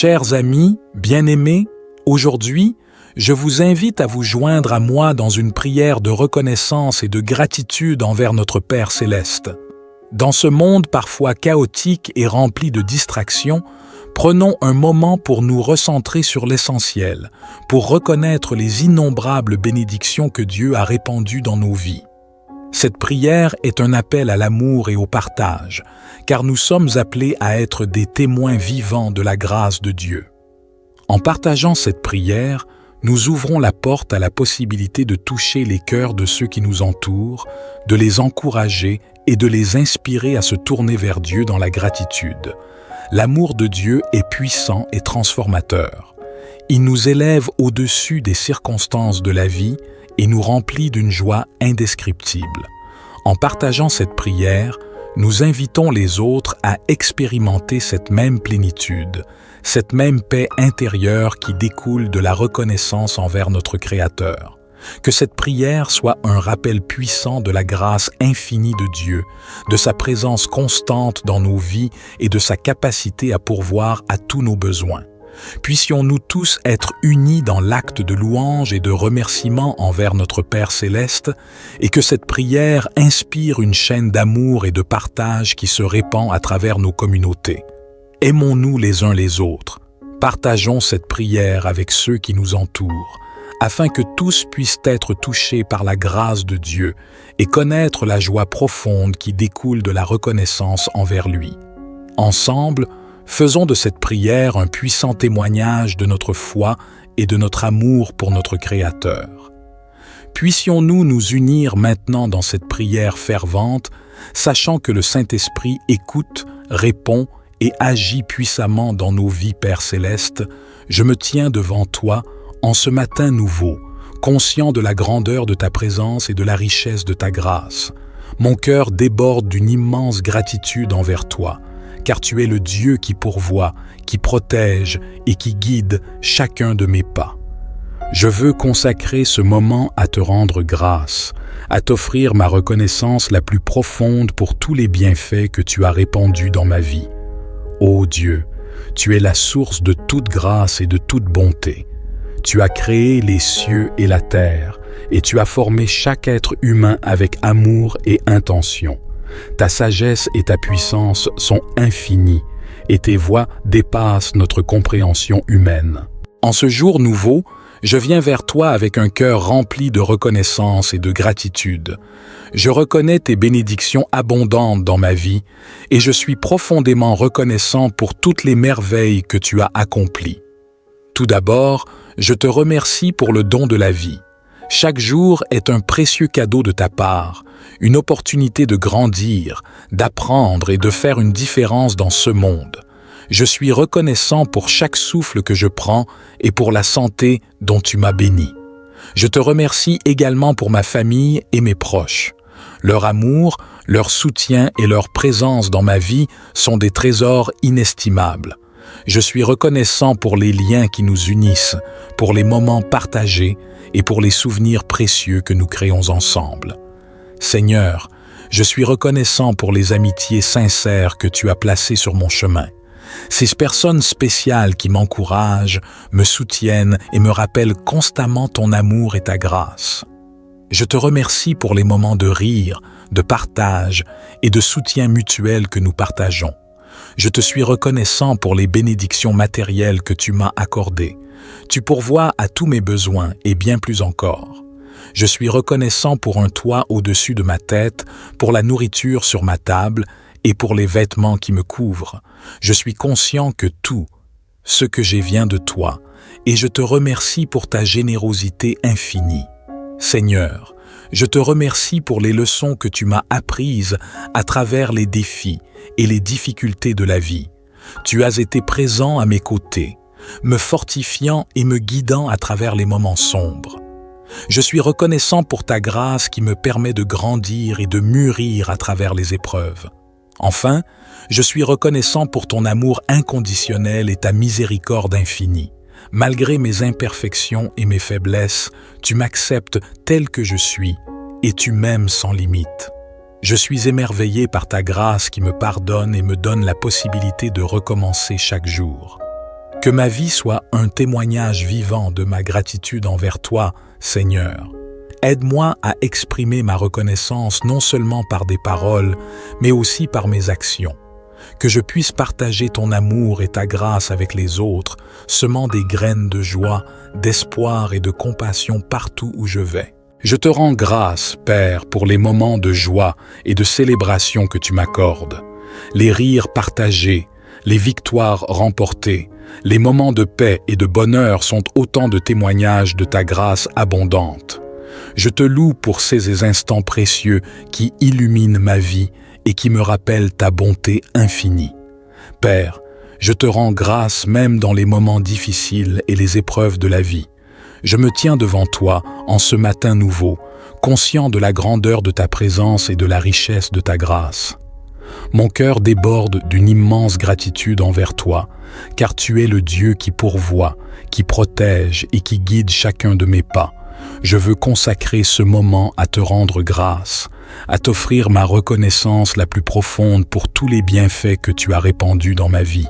Chers amis, bien-aimés, aujourd'hui, je vous invite à vous joindre à moi dans une prière de reconnaissance et de gratitude envers notre Père céleste. Dans ce monde parfois chaotique et rempli de distractions, prenons un moment pour nous recentrer sur l'essentiel, pour reconnaître les innombrables bénédictions que Dieu a répandues dans nos vies. Cette prière est un appel à l'amour et au partage, car nous sommes appelés à être des témoins vivants de la grâce de Dieu. En partageant cette prière, nous ouvrons la porte à la possibilité de toucher les cœurs de ceux qui nous entourent, de les encourager et de les inspirer à se tourner vers Dieu dans la gratitude. L'amour de Dieu est puissant et transformateur. Il nous élève au-dessus des circonstances de la vie et nous remplit d'une joie indescriptible. En partageant cette prière, nous invitons les autres à expérimenter cette même plénitude, cette même paix intérieure qui découle de la reconnaissance envers notre Créateur. Que cette prière soit un rappel puissant de la grâce infinie de Dieu, de sa présence constante dans nos vies et de sa capacité à pourvoir à tous nos besoins. Puissions-nous tous être unis dans l'acte de louange et de remerciement envers notre Père céleste, et que cette prière inspire une chaîne d'amour et de partage qui se répand à travers nos communautés. Aimons-nous les uns les autres, partageons cette prière avec ceux qui nous entourent, afin que tous puissent être touchés par la grâce de Dieu et connaître la joie profonde qui découle de la reconnaissance envers lui. Ensemble, faisons de cette prière un puissant témoignage de notre foi et de notre amour pour notre Créateur. Puissions-nous nous unir maintenant dans cette prière fervente, sachant que le Saint-Esprit écoute, répond et agit puissamment dans nos vies, Père céleste. Je me tiens devant toi en ce matin nouveau, conscient de la grandeur de ta présence et de la richesse de ta grâce. Mon cœur déborde d'une immense gratitude envers toi, car tu es le Dieu qui pourvoit, qui protège et qui guide chacun de mes pas. Je veux consacrer ce moment à te rendre grâce, à t'offrir ma reconnaissance la plus profonde pour tous les bienfaits que tu as répandus dans ma vie. Ô Dieu, tu es la source de toute grâce et de toute bonté. Tu as créé les cieux et la terre, et tu as formé chaque être humain avec amour et intention. Ta sagesse et ta puissance sont infinies, et tes voies dépassent notre compréhension humaine. En ce jour nouveau, je viens vers toi avec un cœur rempli de reconnaissance et de gratitude. Je reconnais tes bénédictions abondantes dans ma vie, et je suis profondément reconnaissant pour toutes les merveilles que tu as accomplies. Tout d'abord, je te remercie pour le don de la vie. Chaque jour est un précieux cadeau de ta part, une opportunité de grandir, d'apprendre et de faire une différence dans ce monde. Je suis reconnaissant pour chaque souffle que je prends et pour la santé dont tu m'as béni. Je te remercie également pour ma famille et mes proches. Leur amour, leur soutien et leur présence dans ma vie sont des trésors inestimables. Je suis reconnaissant pour les liens qui nous unissent, pour les moments partagés et pour les souvenirs précieux que nous créons ensemble. Seigneur, je suis reconnaissant pour les amitiés sincères que tu as placées sur mon chemin. Ces personnes spéciales qui m'encouragent, me soutiennent et me rappellent constamment ton amour et ta grâce. Je te remercie pour les moments de rire, de partage et de soutien mutuel que nous partageons. Je te suis reconnaissant pour les bénédictions matérielles que tu m'as accordées. Tu pourvois à tous mes besoins et bien plus encore. Je suis reconnaissant pour un toit au-dessus de ma tête, pour la nourriture sur ma table et pour les vêtements qui me couvrent. Je suis conscient que tout ce que j'ai vient de toi, et je te remercie pour ta générosité infinie. Seigneur, je te remercie pour les leçons que tu m'as apprises à travers les défis et les difficultés de la vie. Tu as été présent à mes côtés, me fortifiant et me guidant à travers les moments sombres. Je suis reconnaissant pour ta grâce qui me permet de grandir et de mûrir à travers les épreuves. Enfin, je suis reconnaissant pour ton amour inconditionnel et ta miséricorde infinie. Malgré mes imperfections et mes faiblesses, tu m'acceptes tel que je suis et tu m'aimes sans limite. Je suis émerveillé par ta grâce qui me pardonne et me donne la possibilité de recommencer chaque jour. Que ma vie soit un témoignage vivant de ma gratitude envers toi, Seigneur. Aide-moi à exprimer ma reconnaissance non seulement par des paroles, mais aussi par mes actions. Que je puisse partager ton amour et ta grâce avec les autres, semant des graines de joie, d'espoir et de compassion partout où je vais. Je te rends grâce, Père, pour les moments de joie et de célébration que tu m'accordes. Les rires partagés, les victoires remportées, les moments de paix et de bonheur sont autant de témoignages de ta grâce abondante. Je te loue pour ces instants précieux qui illuminent ma vie et qui me rappellent ta bonté infinie. Père, je te rends grâce même dans les moments difficiles et les épreuves de la vie. Je me tiens devant toi en ce matin nouveau, conscient de la grandeur de ta présence et de la richesse de ta grâce. Mon cœur déborde d'une immense gratitude envers toi, car tu es le Dieu qui pourvoit, qui protège et qui guide chacun de mes pas. Je veux consacrer ce moment à te rendre grâce, à t'offrir ma reconnaissance la plus profonde pour tous les bienfaits que tu as répandus dans ma vie.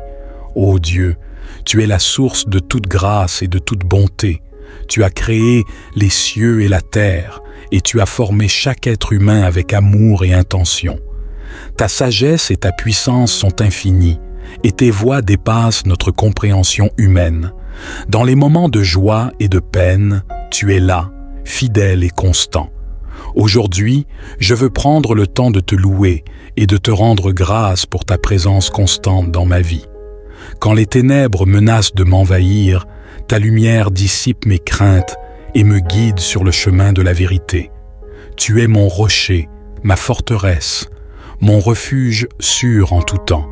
Ô Dieu, tu es la source de toute grâce et de toute bonté. Tu as créé les cieux et la terre, et tu as formé chaque être humain avec amour et intention. Ta sagesse et ta puissance sont infinies, et tes voies dépassent notre compréhension humaine. Dans les moments de joie et de peine, tu es là, fidèle et constant. Aujourd'hui, je veux prendre le temps de te louer et de te rendre grâce pour ta présence constante dans ma vie. Quand les ténèbres menacent de m'envahir, ta lumière dissipe mes craintes et me guide sur le chemin de la vérité. Tu es mon rocher, ma forteresse, mon refuge sûr en tout temps.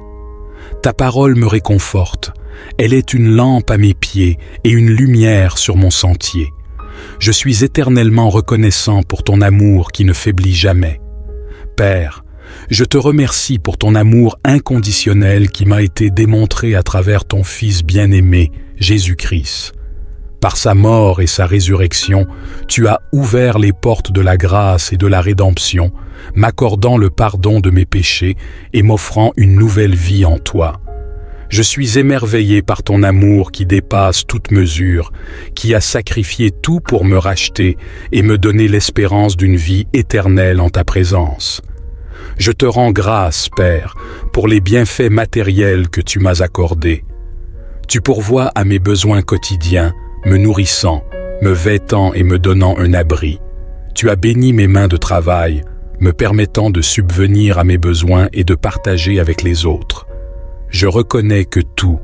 Ta parole me réconforte, elle est une lampe à mes pieds et une lumière sur mon sentier. Je suis éternellement reconnaissant pour ton amour qui ne faiblit jamais. Père, je te remercie pour ton amour inconditionnel qui m'a été démontré à travers ton Fils bien-aimé, Jésus-Christ. Par sa mort et sa résurrection, tu as ouvert les portes de la grâce et de la rédemption, m'accordant le pardon de mes péchés et m'offrant une nouvelle vie en toi. Je suis émerveillé par ton amour qui dépasse toute mesure, qui a sacrifié tout pour me racheter et me donner l'espérance d'une vie éternelle en ta présence. Je te rends grâce, Père, pour les bienfaits matériels que tu m'as accordés. Tu pourvois à mes besoins quotidiens, me nourrissant, me vêtant et me donnant un abri. Tu as béni mes mains de travail, me permettant de subvenir à mes besoins et de partager avec les autres. Je reconnais que tout,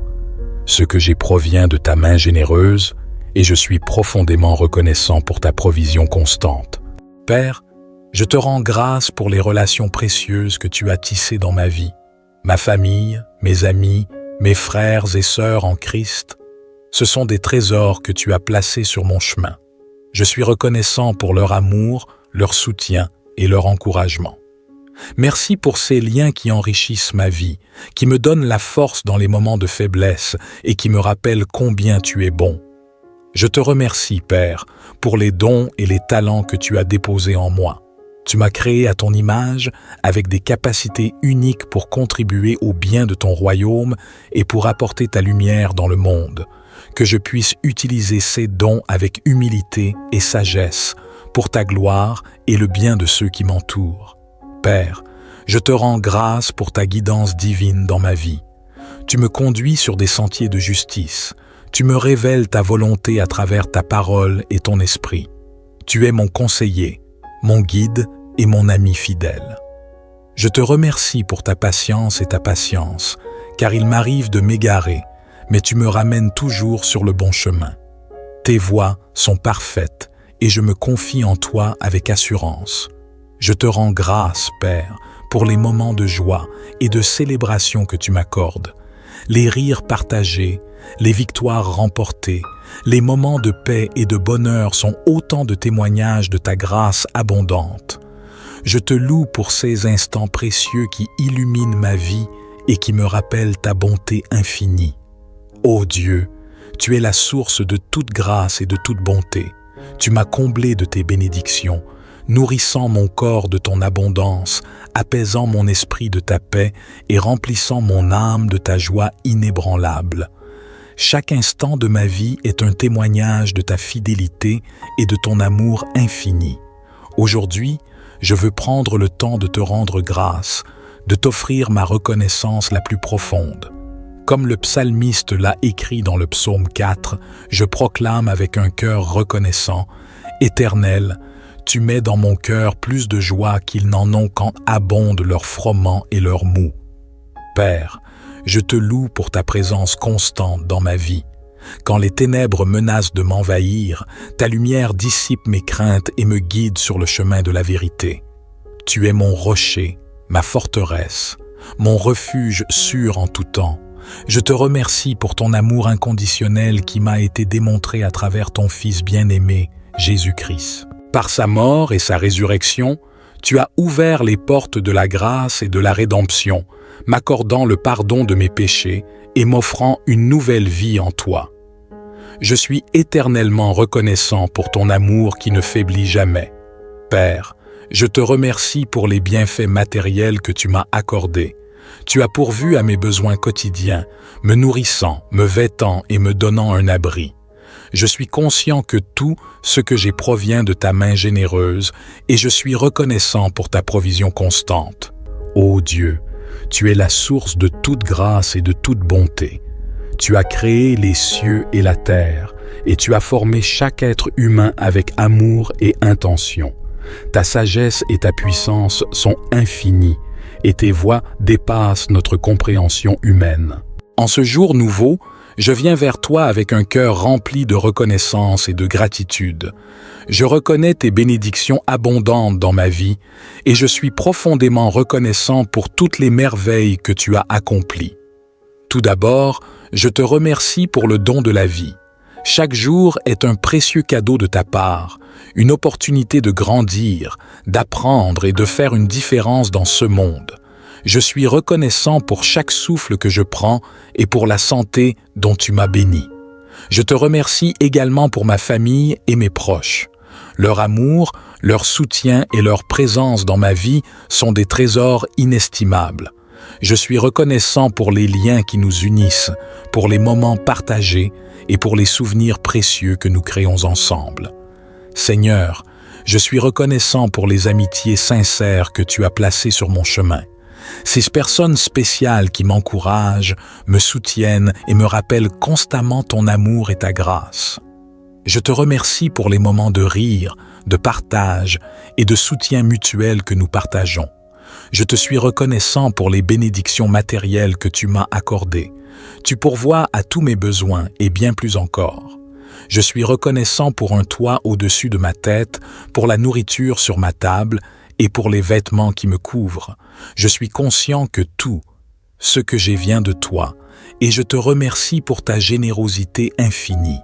ce que j'ai provient de ta main généreuse, et je suis profondément reconnaissant pour ta provision constante. Père, je te rends grâce pour les relations précieuses que tu as tissées dans ma vie, ma famille, mes amis, mes frères et sœurs en Christ. Ce sont des trésors que tu as placés sur mon chemin. Je suis reconnaissant pour leur amour, leur soutien et leur encouragement. Merci pour ces liens qui enrichissent ma vie, qui me donnent la force dans les moments de faiblesse et qui me rappellent combien tu es bon. Je te remercie, Père, pour les dons et les talents que tu as déposés en moi. Tu m'as créé à ton image avec des capacités uniques pour contribuer au bien de ton royaume et pour apporter ta lumière dans le monde. Que je puisse utiliser ces dons avec humilité et sagesse pour ta gloire et le bien de ceux qui m'entourent. Père, je te rends grâce pour ta guidance divine dans ma vie. Tu me conduis sur des sentiers de justice. Tu me révèles ta volonté à travers ta parole et ton esprit. Tu es mon conseiller, mon guide et mon ami fidèle. Je te remercie pour ta patience et ta patience, car il m'arrive de m'égarer, mais tu me ramènes toujours sur le bon chemin. Tes voies sont parfaites et je me confie en toi avec assurance. Je te rends grâce, Père, pour les moments de joie et de célébration que tu m'accordes, les rires partagés, les victoires remportées, les moments de paix et de bonheur sont autant de témoignages de ta grâce abondante. Je te loue pour ces instants précieux qui illuminent ma vie et qui me rappellent ta bonté infinie. Ô Dieu, tu es la source de toute grâce et de toute bonté. Tu m'as comblé de tes bénédictions, nourrissant mon corps de ton abondance, apaisant mon esprit de ta paix et remplissant mon âme de ta joie inébranlable. Chaque instant de ma vie est un témoignage de ta fidélité et de ton amour infini. Aujourd'hui, je veux prendre le temps de te rendre grâce, de t'offrir ma reconnaissance la plus profonde. Comme le psalmiste l'a écrit dans le psaume 4, je proclame avec un cœur reconnaissant, « Éternel, tu mets dans mon cœur plus de joie qu'ils n'en ont quand abondent leurs froment et leurs mou. » Père, je te loue pour ta présence constante dans ma vie. Quand les ténèbres menacent de m'envahir, ta lumière dissipe mes craintes et me guide sur le chemin de la vérité. Tu es mon rocher, ma forteresse, mon refuge sûr en tout temps. Je te remercie pour ton amour inconditionnel qui m'a été démontré à travers ton Fils bien-aimé, Jésus-Christ. Par sa mort et sa résurrection, tu as ouvert les portes de la grâce et de la rédemption, m'accordant le pardon de mes péchés et m'offrant une nouvelle vie en toi. Je suis éternellement reconnaissant pour ton amour qui ne faiblit jamais. Père, je te remercie pour les bienfaits matériels que tu m'as accordés. Tu as pourvu à mes besoins quotidiens, me nourrissant, me vêtant et me donnant un abri. Je suis conscient que tout ce que j'ai provient de ta main généreuse et je suis reconnaissant pour ta provision constante. Ô Dieu, tu es la source de toute grâce et de toute bonté. Tu as créé les cieux et la terre, et tu as formé chaque être humain avec amour et intention. Ta sagesse et ta puissance sont infinies, et tes voies dépassent notre compréhension humaine. En ce jour nouveau, je viens vers toi avec un cœur rempli de reconnaissance et de gratitude. Je reconnais tes bénédictions abondantes dans ma vie, et je suis profondément reconnaissant pour toutes les merveilles que tu as accomplies. Tout d'abord, je te remercie pour le don de la vie. Chaque jour est un précieux cadeau de ta part, une opportunité de grandir, d'apprendre et de faire une différence dans ce monde. Je suis reconnaissant pour chaque souffle que je prends et pour la santé dont tu m'as béni. Je te remercie également pour ma famille et mes proches. Leur amour, leur soutien et leur présence dans ma vie sont des trésors inestimables. Je suis reconnaissant pour les liens qui nous unissent, pour les moments partagés et pour les souvenirs précieux que nous créons ensemble. Seigneur, je suis reconnaissant pour les amitiés sincères que tu as placées sur mon chemin. Ces personnes spéciales qui m'encouragent, me soutiennent et me rappellent constamment ton amour et ta grâce. Je te remercie pour les moments de rire, de partage et de soutien mutuel que nous partageons. Je te suis reconnaissant pour les bénédictions matérielles que tu m'as accordées. Tu pourvois à tous mes besoins et bien plus encore. Je suis reconnaissant pour un toit au-dessus de ma tête, pour la nourriture sur ma table et pour les vêtements qui me couvrent. Je suis conscient que tout ce que j'ai vient de toi, et je te remercie pour ta générosité infinie.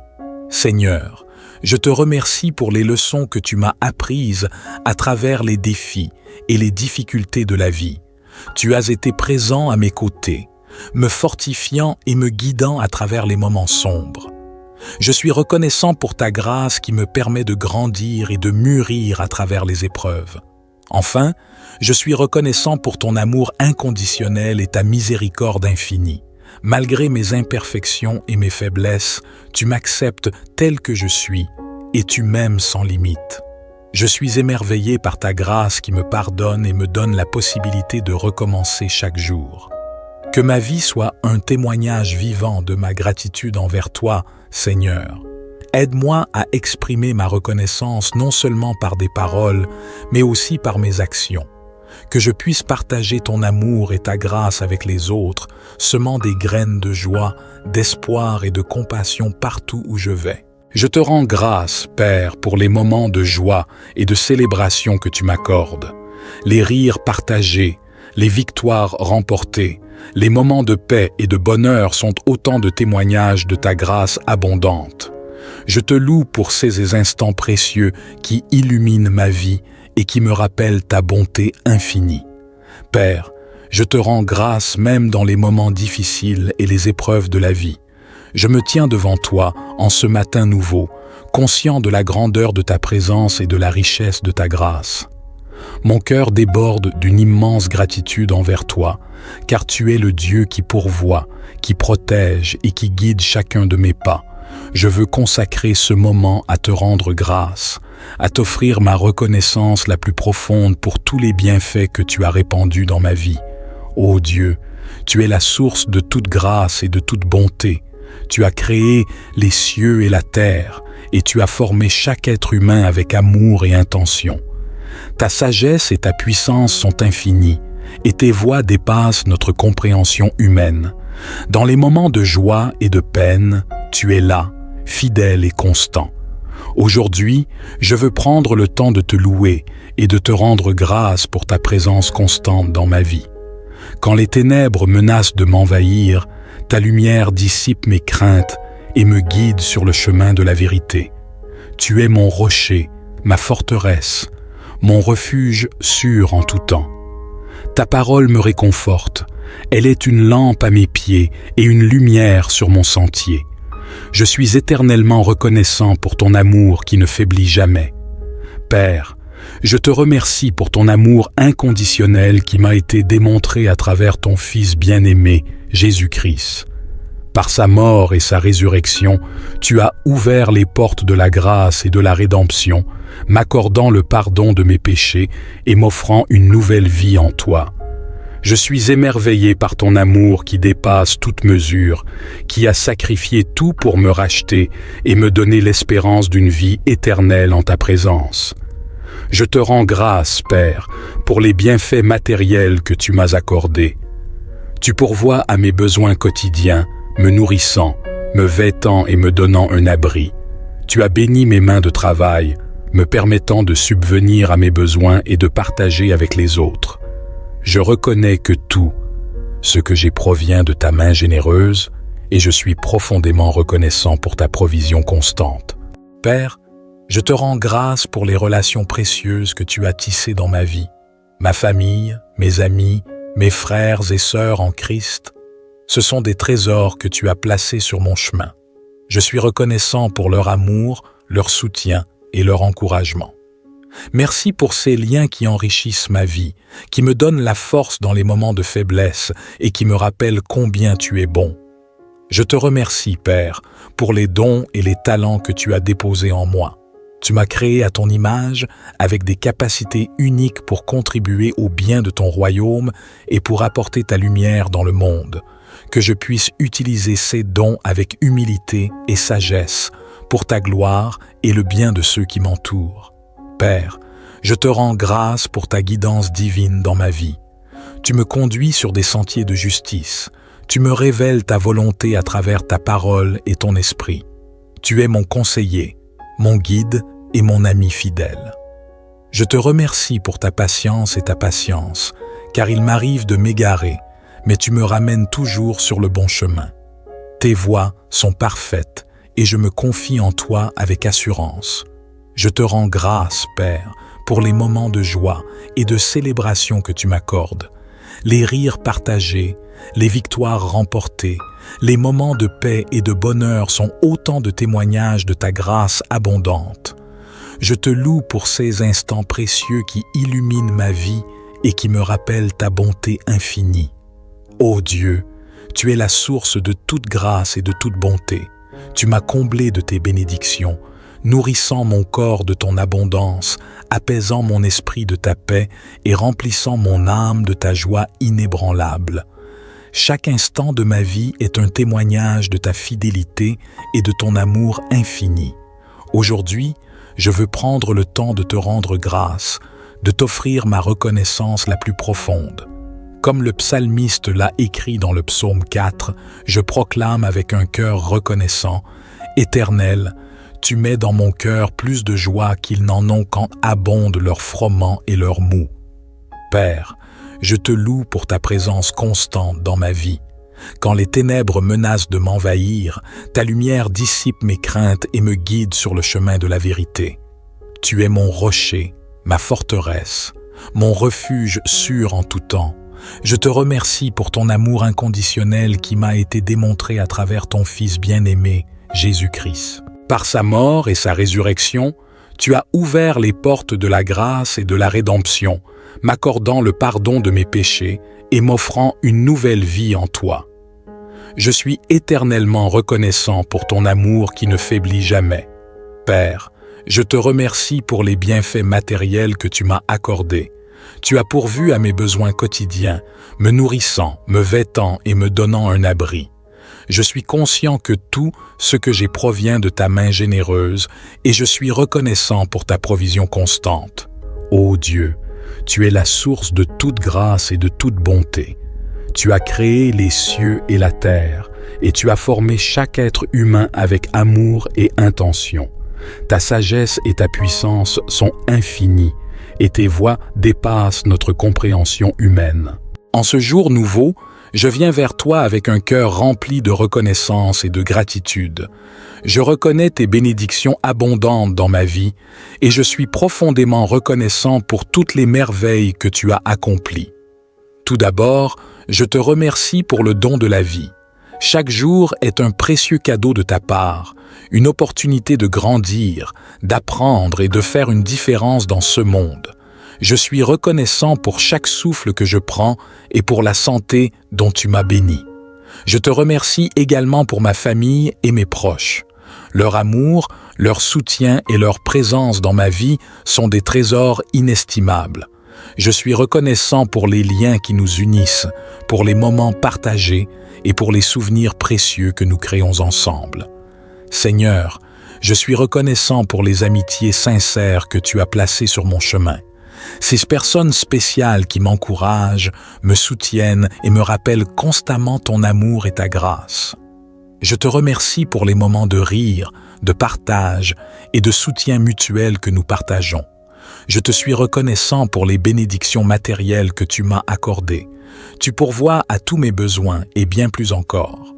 Seigneur, je te remercie pour les leçons que tu m'as apprises à travers les défis et les difficultés de la vie. Tu as été présent à mes côtés, me fortifiant et me guidant à travers les moments sombres. Je suis reconnaissant pour ta grâce qui me permet de grandir et de mûrir à travers les épreuves. Enfin, je suis reconnaissant pour ton amour inconditionnel et ta miséricorde infinie. Malgré mes imperfections et mes faiblesses, tu m'acceptes tel que je suis et tu m'aimes sans limite. Je suis émerveillé par ta grâce qui me pardonne et me donne la possibilité de recommencer chaque jour. Que ma vie soit un témoignage vivant de ma gratitude envers toi, Seigneur. Aide-moi à exprimer ma reconnaissance non seulement par des paroles, mais aussi par mes actions. Que je puisse partager ton amour et ta grâce avec les autres, semant des graines de joie, d'espoir et de compassion partout où je vais. Je te rends grâce, Père, pour les moments de joie et de célébration que tu m'accordes. Les rires partagés, les victoires remportées, les moments de paix et de bonheur sont autant de témoignages de ta grâce abondante. Je te loue pour ces instants précieux qui illuminent ma vie et qui me rappellent ta bonté infinie. Père, je te rends grâce même dans les moments difficiles et les épreuves de la vie. Je me tiens devant toi en ce matin nouveau, conscient de la grandeur de ta présence et de la richesse de ta grâce. Mon cœur déborde d'une immense gratitude envers toi, car tu es le Dieu qui pourvoit, qui protège et qui guide chacun de mes pas. Je veux consacrer ce moment à te rendre grâce, à t'offrir ma reconnaissance la plus profonde pour tous les bienfaits que tu as répandus dans ma vie. Ô Dieu, tu es la source de toute grâce et de toute bonté. Tu as créé les cieux et la terre, et tu as formé chaque être humain avec amour et intention. Ta sagesse et ta puissance sont infinies, et tes voies dépassent notre compréhension humaine. Dans les moments de joie et de peine, tu es là, fidèle et constant. Aujourd'hui, je veux prendre le temps de te louer et de te rendre grâce pour ta présence constante dans ma vie. Quand les ténèbres menacent de m'envahir, ta lumière dissipe mes craintes et me guide sur le chemin de la vérité. Tu es mon rocher, ma forteresse, mon refuge sûr en tout temps. Ta parole me réconforte, elle est une lampe à mes pieds et une lumière sur mon sentier. Je suis éternellement reconnaissant pour ton amour qui ne faiblit jamais. Père, je te remercie pour ton amour inconditionnel qui m'a été démontré à travers ton Fils bien-aimé, Jésus-Christ. Par sa mort et sa résurrection, tu as ouvert les portes de la grâce et de la rédemption, m'accordant le pardon de mes péchés et m'offrant une nouvelle vie en toi. Je suis émerveillé par ton amour qui dépasse toute mesure, qui a sacrifié tout pour me racheter et me donner l'espérance d'une vie éternelle en ta présence. Je te rends grâce, Père, pour les bienfaits matériels que tu m'as accordés. Tu pourvois à mes besoins quotidiens, me nourrissant, me vêtant et me donnant un abri. Tu as béni mes mains de travail, me permettant de subvenir à mes besoins et de partager avec les autres. Je reconnais que tout, ce que j'ai provient de ta main généreuse, et je suis profondément reconnaissant pour ta provision constante. Père, je te rends grâce pour les relations précieuses que tu as tissées dans ma vie, ma famille, mes amis, mes frères et sœurs en Christ. Ce sont des trésors que tu as placés sur mon chemin. Je suis reconnaissant pour leur amour, leur soutien et leur encouragement. Merci pour ces liens qui enrichissent ma vie, qui me donnent la force dans les moments de faiblesse et qui me rappellent combien tu es bon. Je te remercie, Père, pour les dons et les talents que tu as déposés en moi. Tu m'as créé à ton image avec des capacités uniques pour contribuer au bien de ton royaume et pour apporter ta lumière dans le monde. Que je puisse utiliser ces dons avec humilité et sagesse pour ta gloire et le bien de ceux qui m'entourent. Père, je te rends grâce pour ta guidance divine dans ma vie. Tu me conduis sur des sentiers de justice. Tu me révèles ta volonté à travers ta parole et ton esprit. Tu es mon conseiller, mon guide et mon ami fidèle. Je te remercie pour ta patience et ta patience, car il m'arrive de m'égarer, mais tu me ramènes toujours sur le bon chemin. Tes voies sont parfaites et je me confie en toi avec assurance. Je te rends grâce, Père, pour les moments de joie et de célébration que tu m'accordes, les rires partagés, les victoires remportées, les moments de paix et de bonheur sont autant de témoignages de ta grâce abondante. Je te loue pour ces instants précieux qui illuminent ma vie et qui me rappellent ta bonté infinie. Ô Dieu, tu es la source de toute grâce et de toute bonté. Tu m'as comblé de tes bénédictions, nourrissant mon corps de ton abondance, apaisant mon esprit de ta paix et remplissant mon âme de ta joie inébranlable. Chaque instant de ma vie est un témoignage de ta fidélité et de ton amour infini. Aujourd'hui, je veux prendre le temps de te rendre grâce, de t'offrir ma reconnaissance la plus profonde. Comme le psalmiste l'a écrit dans le psaume 4, je proclame avec un cœur reconnaissant, « Éternel, tu mets dans mon cœur plus de joie qu'ils n'en ont quand abondent leurs froment et leurs mou. » Père, je te loue pour ta présence constante dans ma vie. Quand les ténèbres menacent de m'envahir, ta lumière dissipe mes craintes et me guide sur le chemin de la vérité. Tu es mon rocher, ma forteresse, mon refuge sûr en tout temps. Je te remercie pour ton amour inconditionnel qui m'a été démontré à travers ton Fils bien-aimé, Jésus-Christ. Par sa mort et sa résurrection, Tu as ouvert les portes de la grâce et de la rédemption, m'accordant le pardon de mes péchés et m'offrant une nouvelle vie en toi. Je suis éternellement reconnaissant pour ton amour qui ne faiblit jamais. Père, je te remercie pour les bienfaits matériels que tu m'as accordés. Tu as pourvu à mes besoins quotidiens, me nourrissant, me vêtant et me donnant un abri. Je suis conscient que tout ce que j'ai provient de ta main généreuse et je suis reconnaissant pour ta provision constante. Ô Dieu, tu es la source de toute grâce et de toute bonté. Tu as créé les cieux et la terre et tu as formé chaque être humain avec amour et intention. Ta sagesse et ta puissance sont infinies et tes voies dépassent notre compréhension humaine. En ce jour nouveau, je viens vers toi avec un cœur rempli de reconnaissance et de gratitude. Je reconnais tes bénédictions abondantes dans ma vie et je suis profondément reconnaissant pour toutes les merveilles que tu as accomplies. Tout d'abord, je te remercie pour le don de la vie. Chaque jour est un précieux cadeau de ta part, une opportunité de grandir, d'apprendre et de faire une différence dans ce monde. Je suis reconnaissant pour chaque souffle que je prends et pour la santé dont tu m'as béni. Je te remercie également pour ma famille et mes proches. Leur amour, leur soutien et leur présence dans ma vie sont des trésors inestimables. Je suis reconnaissant pour les liens qui nous unissent, pour les moments partagés et pour les souvenirs précieux que nous créons ensemble. Seigneur, je suis reconnaissant pour les amitiés sincères que tu as placées sur mon chemin. Ces personnes spéciales qui m'encouragent, me soutiennent et me rappellent constamment ton amour et ta grâce. Je te remercie pour les moments de rire, de partage et de soutien mutuel que nous partageons. Je te suis reconnaissant pour les bénédictions matérielles que tu m'as accordées. Tu pourvois à tous mes besoins et bien plus encore.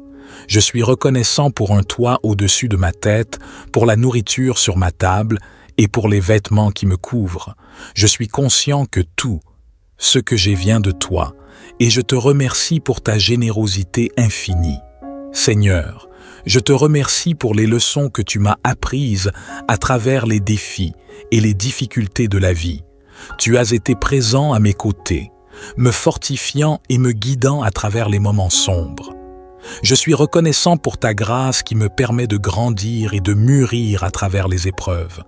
Je suis reconnaissant pour un toit au-dessus de ma tête, pour la nourriture sur ma table et pour les vêtements qui me couvrent. Je suis conscient que tout ce que j'ai vient de toi et je te remercie pour ta générosité infinie. Seigneur, je te remercie pour les leçons que tu m'as apprises à travers les défis et les difficultés de la vie. Tu as été présent à mes côtés, me fortifiant et me guidant à travers les moments sombres. Je suis reconnaissant pour ta grâce qui me permet de grandir et de mûrir à travers les épreuves.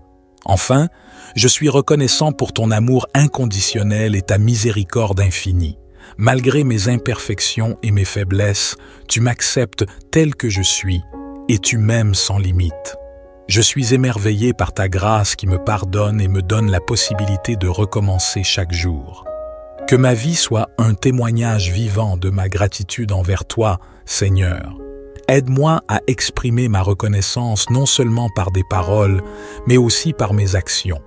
Enfin, je suis reconnaissant pour ton amour inconditionnel et ta miséricorde infinie. Malgré mes imperfections et mes faiblesses, tu m'acceptes tel que je suis et tu m'aimes sans limite. Je suis émerveillé par ta grâce qui me pardonne et me donne la possibilité de recommencer chaque jour. Que ma vie soit un témoignage vivant de ma gratitude envers toi, Seigneur. Aide-moi à exprimer ma reconnaissance non seulement par des paroles, mais aussi par mes actions.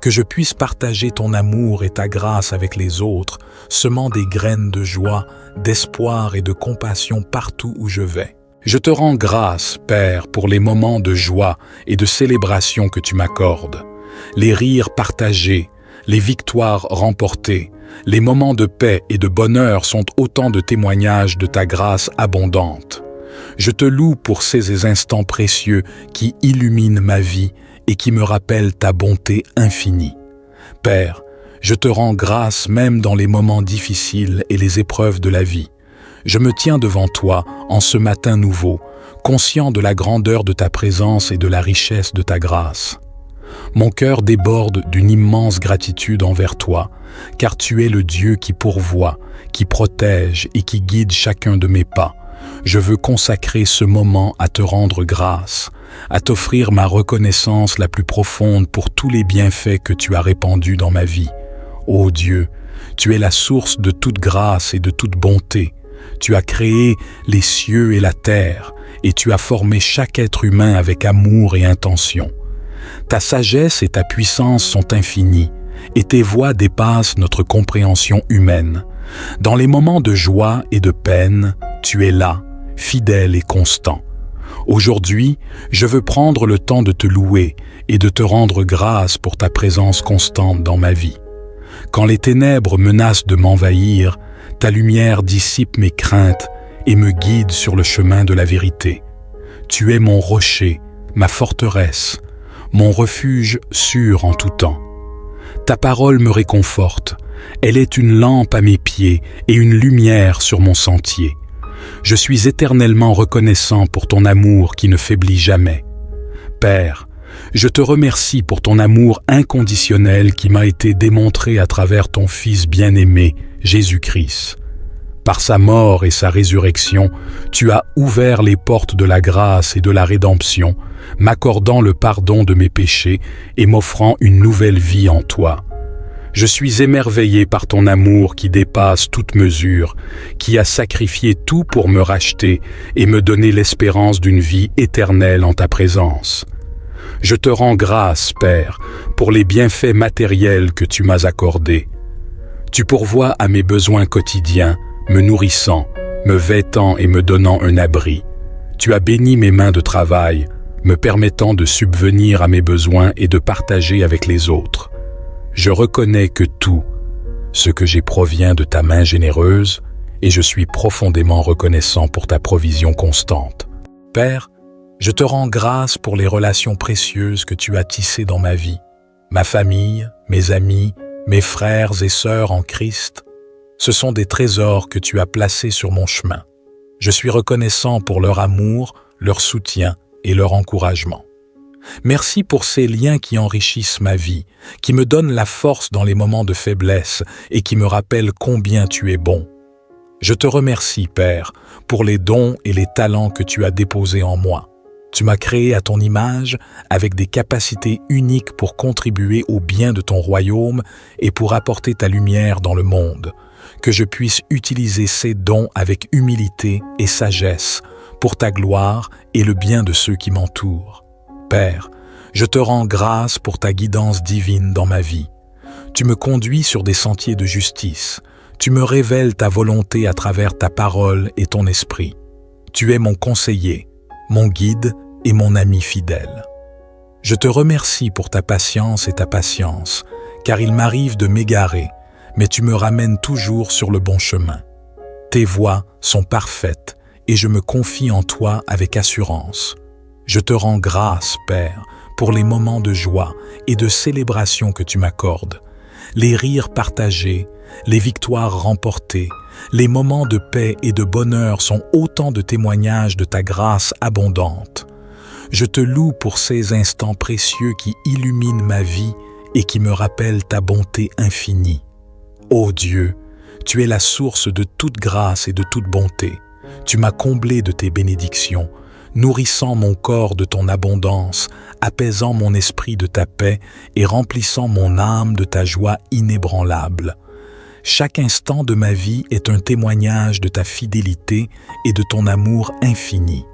Que je puisse partager ton amour et ta grâce avec les autres, semant des graines de joie, d'espoir et de compassion partout où je vais. Je te rends grâce, Père, pour les moments de joie et de célébration que tu m'accordes. Les rires partagés, les victoires remportées, les moments de paix et de bonheur sont autant de témoignages de ta grâce abondante. Je te loue pour ces instants précieux qui illuminent ma vie et qui me rappellent ta bonté infinie. Père, je te rends grâce même dans les moments difficiles et les épreuves de la vie. Je me tiens devant toi en ce matin nouveau, conscient de la grandeur de ta présence et de la richesse de ta grâce. Mon cœur déborde d'une immense gratitude envers toi, car tu es le Dieu qui pourvoit, qui protège et qui guide chacun de mes pas. Je veux consacrer ce moment à te rendre grâce, à t'offrir ma reconnaissance la plus profonde pour tous les bienfaits que tu as répandus dans ma vie. Ô Dieu, tu es la source de toute grâce et de toute bonté. Tu as créé les cieux et la terre, et tu as formé chaque être humain avec amour et intention. Ta sagesse et ta puissance sont infinies, et tes voies dépassent notre compréhension humaine. Dans les moments de joie et de peine, tu es là, fidèle et constant. Aujourd'hui, je veux prendre le temps de te louer et de te rendre grâce pour ta présence constante dans ma vie. Quand les ténèbres menacent de m'envahir, ta lumière dissipe mes craintes et me guide sur le chemin de la vérité. Tu es mon rocher, ma forteresse, mon refuge sûr en tout temps. Ta parole me réconforte, elle est une lampe à mes pieds et une lumière sur mon sentier. Je suis éternellement reconnaissant pour ton amour qui ne faiblit jamais. Père, je te remercie pour ton amour inconditionnel qui m'a été démontré à travers ton Fils bien-aimé, Jésus-Christ. Par sa mort et sa résurrection, tu as ouvert les portes de la grâce et de la rédemption, m'accordant le pardon de mes péchés et m'offrant une nouvelle vie en toi. Je suis émerveillé par ton amour qui dépasse toute mesure, qui a sacrifié tout pour me racheter et me donner l'espérance d'une vie éternelle en ta présence. Je te rends grâce, Père, pour les bienfaits matériels que tu m'as accordés. Tu pourvois à mes besoins quotidiens, me nourrissant, me vêtant et me donnant un abri. Tu as béni mes mains de travail, me permettant de subvenir à mes besoins et de partager avec les autres. Je reconnais que tout, ce que j'ai provient de ta main généreuse, et je suis profondément reconnaissant pour ta provision constante. Père, je te rends grâce pour les relations précieuses que tu as tissées dans ma vie, ma famille, mes amis, mes frères et sœurs en Christ. Ce sont des trésors que tu as placés sur mon chemin. Je suis reconnaissant pour leur amour, leur soutien et leur encouragement. Merci pour ces liens qui enrichissent ma vie, qui me donnent la force dans les moments de faiblesse et qui me rappellent combien tu es bon. Je te remercie, Père, pour les dons et les talents que tu as déposés en moi. Tu m'as créé à ton image avec des capacités uniques pour contribuer au bien de ton royaume et pour apporter ta lumière dans le monde. Que je puisse utiliser ces dons avec humilité et sagesse pour ta gloire et le bien de ceux qui m'entourent. Père, je te rends grâce pour ta guidance divine dans ma vie. Tu me conduis sur des sentiers de justice. Tu me révèles ta volonté à travers ta parole et ton esprit. Tu es mon conseiller, mon guide et mon ami fidèle. Je te remercie pour ta patience et ta patience, car il m'arrive de m'égarer, mais tu me ramènes toujours sur le bon chemin. Tes voies sont parfaites et je me confie en toi avec assurance. Je te rends grâce, Père, pour les moments de joie et de célébration que tu m'accordes, les rires partagés, les victoires remportées, les moments de paix et de bonheur sont autant de témoignages de ta grâce abondante. Je te loue pour ces instants précieux qui illuminent ma vie et qui me rappellent ta bonté infinie. Ô Dieu, tu es la source de toute grâce et de toute bonté. Tu m'as comblé de tes bénédictions, nourrissant mon corps de ton abondance, apaisant mon esprit de ta paix et remplissant mon âme de ta joie inébranlable. Chaque instant de ma vie est un témoignage de ta fidélité et de ton amour infini.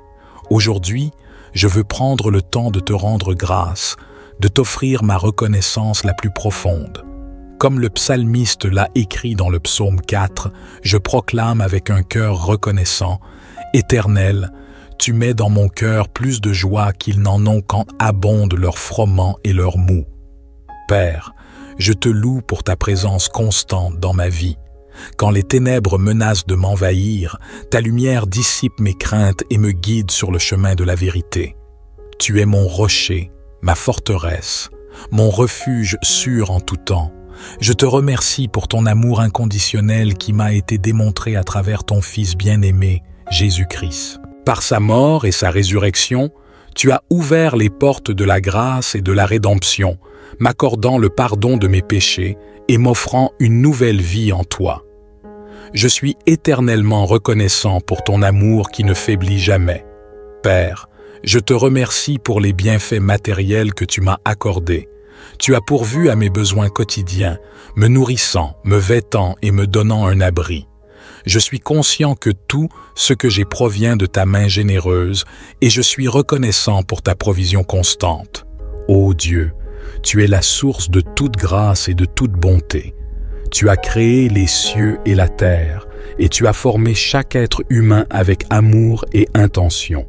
Aujourd'hui, je veux prendre le temps de te rendre grâce, de t'offrir ma reconnaissance la plus profonde. Comme le psalmiste l'a écrit dans le psaume 4, je proclame avec un cœur reconnaissant, « Éternel, tu mets dans mon cœur plus de joie qu'ils n'en ont quand abondent leurs froment et leurs mou. » Père, je te loue pour ta présence constante dans ma vie. Quand les ténèbres menacent de m'envahir, ta lumière dissipe mes craintes et me guide sur le chemin de la vérité. Tu es mon rocher, ma forteresse, mon refuge sûr en tout temps. Je te remercie pour ton amour inconditionnel qui m'a été démontré à travers ton Fils bien-aimé, Jésus-Christ. Par sa mort et sa résurrection, tu as ouvert les portes de la grâce et de la rédemption, m'accordant le pardon de mes péchés et m'offrant une nouvelle vie en toi. Je suis éternellement reconnaissant pour ton amour qui ne faiblit jamais. Père, je te remercie pour les bienfaits matériels que tu m'as accordés. Tu as pourvu à mes besoins quotidiens, me nourrissant, me vêtant et me donnant un abri. Je suis conscient que tout ce que j'ai provient de ta main généreuse et je suis reconnaissant pour ta provision constante. Ô Dieu, tu es la source de toute grâce et de toute bonté. Tu as créé les cieux et la terre et tu as formé chaque être humain avec amour et intention.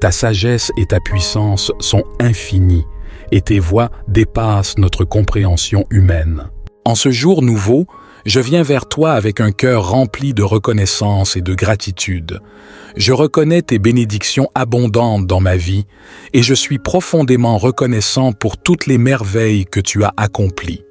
Ta sagesse et ta puissance sont infinies et tes voies dépassent notre compréhension humaine. En ce jour nouveau, Je viens vers toi avec un cœur rempli de reconnaissance et de gratitude. Je reconnais tes bénédictions abondantes dans ma vie et je suis profondément reconnaissant pour toutes les merveilles que tu as accomplies.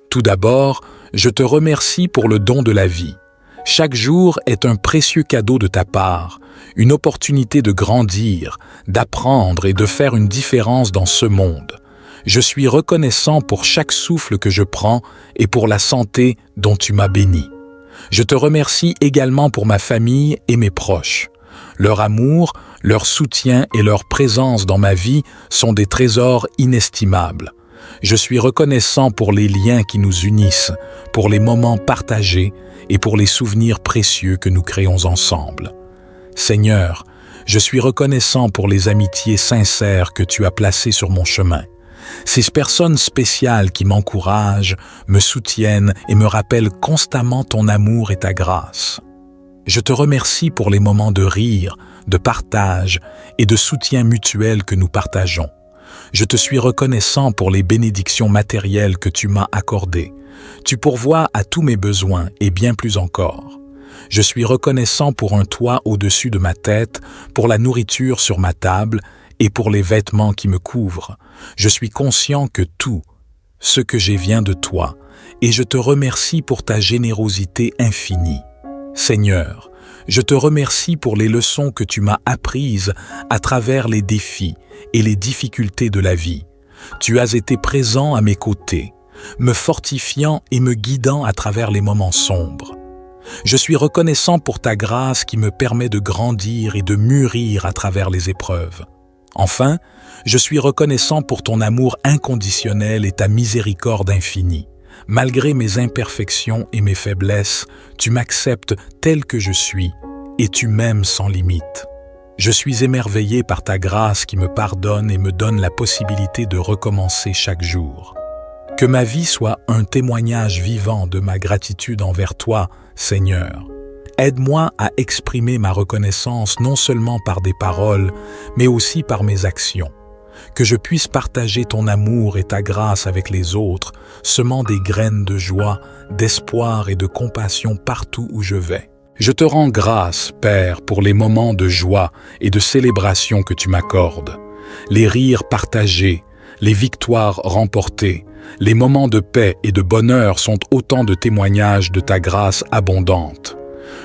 Tout d'abord, je te remercie pour le don de la vie. Chaque jour est un précieux cadeau de ta part, une opportunité de grandir, d'apprendre et de faire une différence dans ce monde. Je suis reconnaissant pour chaque souffle que je prends et pour la santé dont tu m'as béni. Je te remercie également pour ma famille et mes proches. Leur amour, leur soutien et leur présence dans ma vie sont des trésors inestimables. Je suis reconnaissant pour les liens qui nous unissent, pour les moments partagés et pour les souvenirs précieux que nous créons ensemble. Seigneur, je suis reconnaissant pour les amitiés sincères que tu as placées sur mon chemin. Ces personnes spéciales qui m'encouragent, me soutiennent et me rappellent constamment ton amour et ta grâce. Je te remercie pour les moments de rire, de partage et de soutien mutuel que nous partageons. Je te suis reconnaissant pour les bénédictions matérielles que tu m'as accordées. Tu pourvois à tous mes besoins et bien plus encore. Je suis reconnaissant pour un toit au-dessus de ma tête, pour la nourriture sur ma table et pour les vêtements qui me couvrent. Je suis conscient que tout ce que j'ai vient de toi et je te remercie pour ta générosité infinie. Seigneur, je te remercie pour les leçons que tu m'as apprises à travers les défis et les difficultés de la vie. Tu as été présent à mes côtés, me fortifiant et me guidant à travers les moments sombres. Je suis reconnaissant pour ta grâce qui me permet de grandir et de mûrir à travers les épreuves. Enfin, je suis reconnaissant pour ton amour inconditionnel et ta miséricorde infinie. Malgré mes imperfections et mes faiblesses, tu m'acceptes tel que je suis et tu m'aimes sans limite. Je suis émerveillé par ta grâce qui me pardonne et me donne la possibilité de recommencer chaque jour. Que ma vie soit un témoignage vivant de ma gratitude envers toi, Seigneur. Aide-moi à exprimer ma reconnaissance non seulement par des paroles, mais aussi par mes actions. Que je puisse partager ton amour et ta grâce avec les autres, semant des graines de joie, d'espoir et de compassion partout où je vais. Je te rends grâce, Père, pour les moments de joie et de célébration que tu m'accordes. Les rires partagés, les victoires remportées, les moments de paix et de bonheur sont autant de témoignages de ta grâce abondante.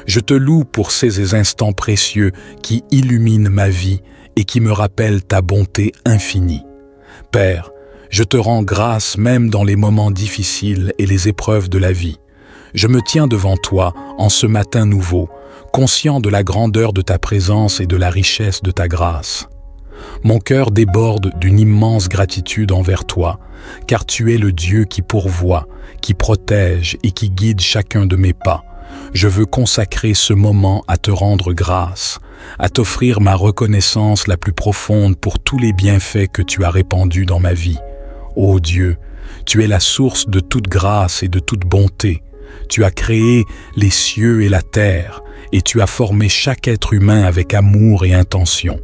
Je te loue pour ces instants précieux qui illuminent ma vie et qui me rappellent ta bonté infinie. Père, je te rends grâce même dans les moments difficiles et les épreuves de la vie. Je me tiens devant toi en ce matin nouveau, conscient de la grandeur de ta présence et de la richesse de ta grâce. Mon cœur déborde d'une immense gratitude envers toi, car tu es le Dieu qui pourvoit, qui protège et qui guide chacun de mes pas. Je veux consacrer ce moment à te rendre grâce, à t'offrir ma reconnaissance la plus profonde pour tous les bienfaits que tu as répandus dans ma vie. Ô Dieu, tu es la source de toute grâce et de toute bonté. Tu as créé les cieux et la terre, et tu as formé chaque être humain avec amour et intention.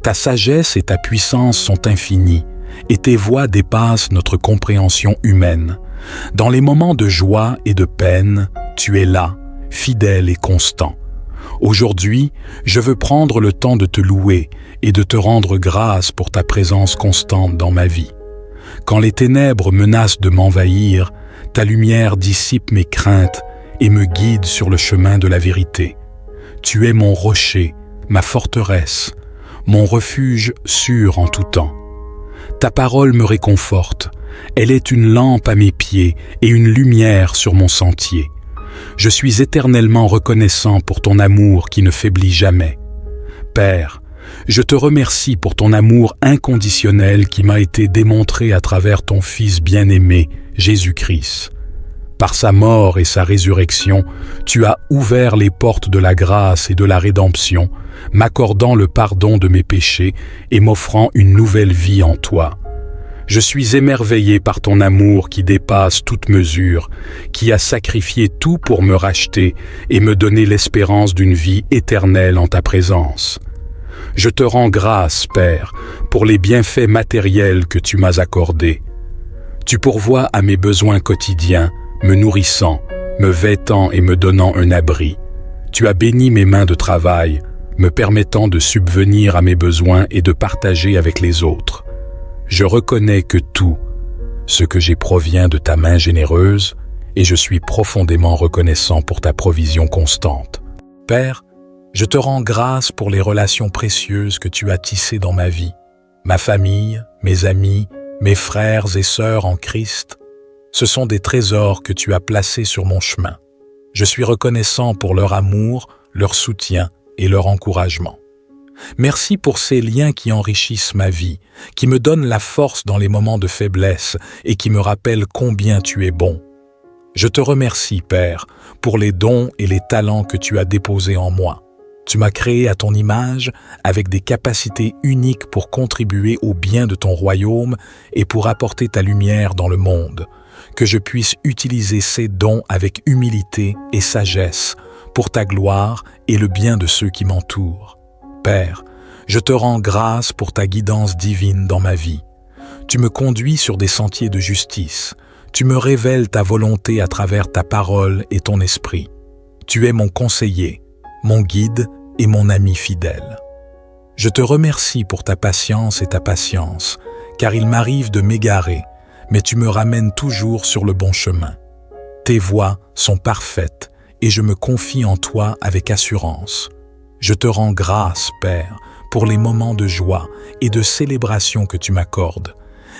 Ta sagesse et ta puissance sont infinies, et tes voies dépassent notre compréhension humaine. Dans les moments de joie et de peine, tu es là, fidèle et constant. Aujourd'hui, je veux prendre le temps de te louer et de te rendre grâce pour ta présence constante dans ma vie. Quand les ténèbres menacent de m'envahir, ta lumière dissipe mes craintes et me guide sur le chemin de la vérité. Tu es mon rocher, ma forteresse, mon refuge sûr en tout temps. Ta parole me réconforte, elle est une lampe à mes pieds et une lumière sur mon sentier. Je suis éternellement reconnaissant pour ton amour qui ne faiblit jamais. Père, je te remercie pour ton amour inconditionnel qui m'a été démontré à travers ton Fils bien-aimé, Jésus-Christ. Par sa mort et sa résurrection, tu as ouvert les portes de la grâce et de la rédemption, m'accordant le pardon de mes péchés et m'offrant une nouvelle vie en toi. Je suis émerveillé par ton amour qui dépasse toute mesure, qui a sacrifié tout pour me racheter et me donner l'espérance d'une vie éternelle en ta présence. Je te rends grâce, Père, pour les bienfaits matériels que tu m'as accordés. Tu pourvois à mes besoins quotidiens, me nourrissant, me vêtant et me donnant un abri. Tu as béni mes mains de travail, me permettant de subvenir à mes besoins et de partager avec les autres. Je reconnais que tout ce que j'ai provient de ta main généreuse et je suis profondément reconnaissant pour ta provision constante. Père, je te rends grâce pour les relations précieuses que tu as tissées dans ma vie, ma famille, mes amis, mes frères et sœurs en Christ. Ce sont des trésors que tu as placés sur mon chemin. Je suis reconnaissant pour leur amour, leur soutien et leur encouragement. Merci pour ces liens qui enrichissent ma vie, qui me donnent la force dans les moments de faiblesse et qui me rappellent combien tu es bon. Je te remercie, Père, pour les dons et les talents que tu as déposés en moi. Tu m'as créé à ton image avec des capacités uniques pour contribuer au bien de ton royaume et pour apporter ta lumière dans le monde. Que je puisse utiliser ces dons avec humilité et sagesse pour ta gloire et le bien de ceux qui m'entourent. Père, je te rends grâce pour ta guidance divine dans ma vie. Tu me conduis sur des sentiers de justice. Tu me révèles ta volonté à travers ta parole et ton esprit. Tu es mon conseiller, mon guide et mon ami fidèle. Je te remercie pour ta patience et ta patience, car il m'arrive de m'égarer, mais tu me ramènes toujours sur le bon chemin. Tes voies sont parfaites et je me confie en toi avec assurance. Je te rends grâce, Père, pour les moments de joie et de célébration que tu m'accordes,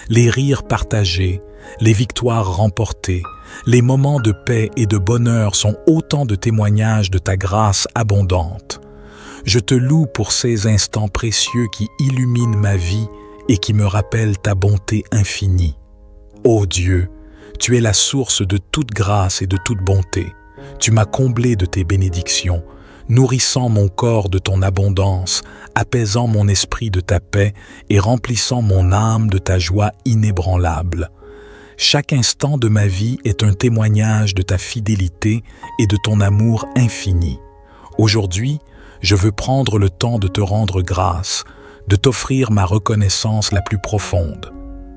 les rires partagés, les victoires remportées, les moments de paix et de bonheur sont autant de témoignages de ta grâce abondante. Je te loue pour ces instants précieux qui illuminent ma vie et qui me rappellent ta bonté infinie. Ô Dieu, tu es la source de toute grâce et de toute bonté. Tu m'as comblé de tes bénédictions, nourrissant mon corps de ton abondance, apaisant mon esprit de ta paix et remplissant mon âme de ta joie inébranlable. Chaque instant de ma vie est un témoignage de ta fidélité et de ton amour infini. Aujourd'hui, je veux prendre le temps de te rendre grâce, de t'offrir ma reconnaissance la plus profonde.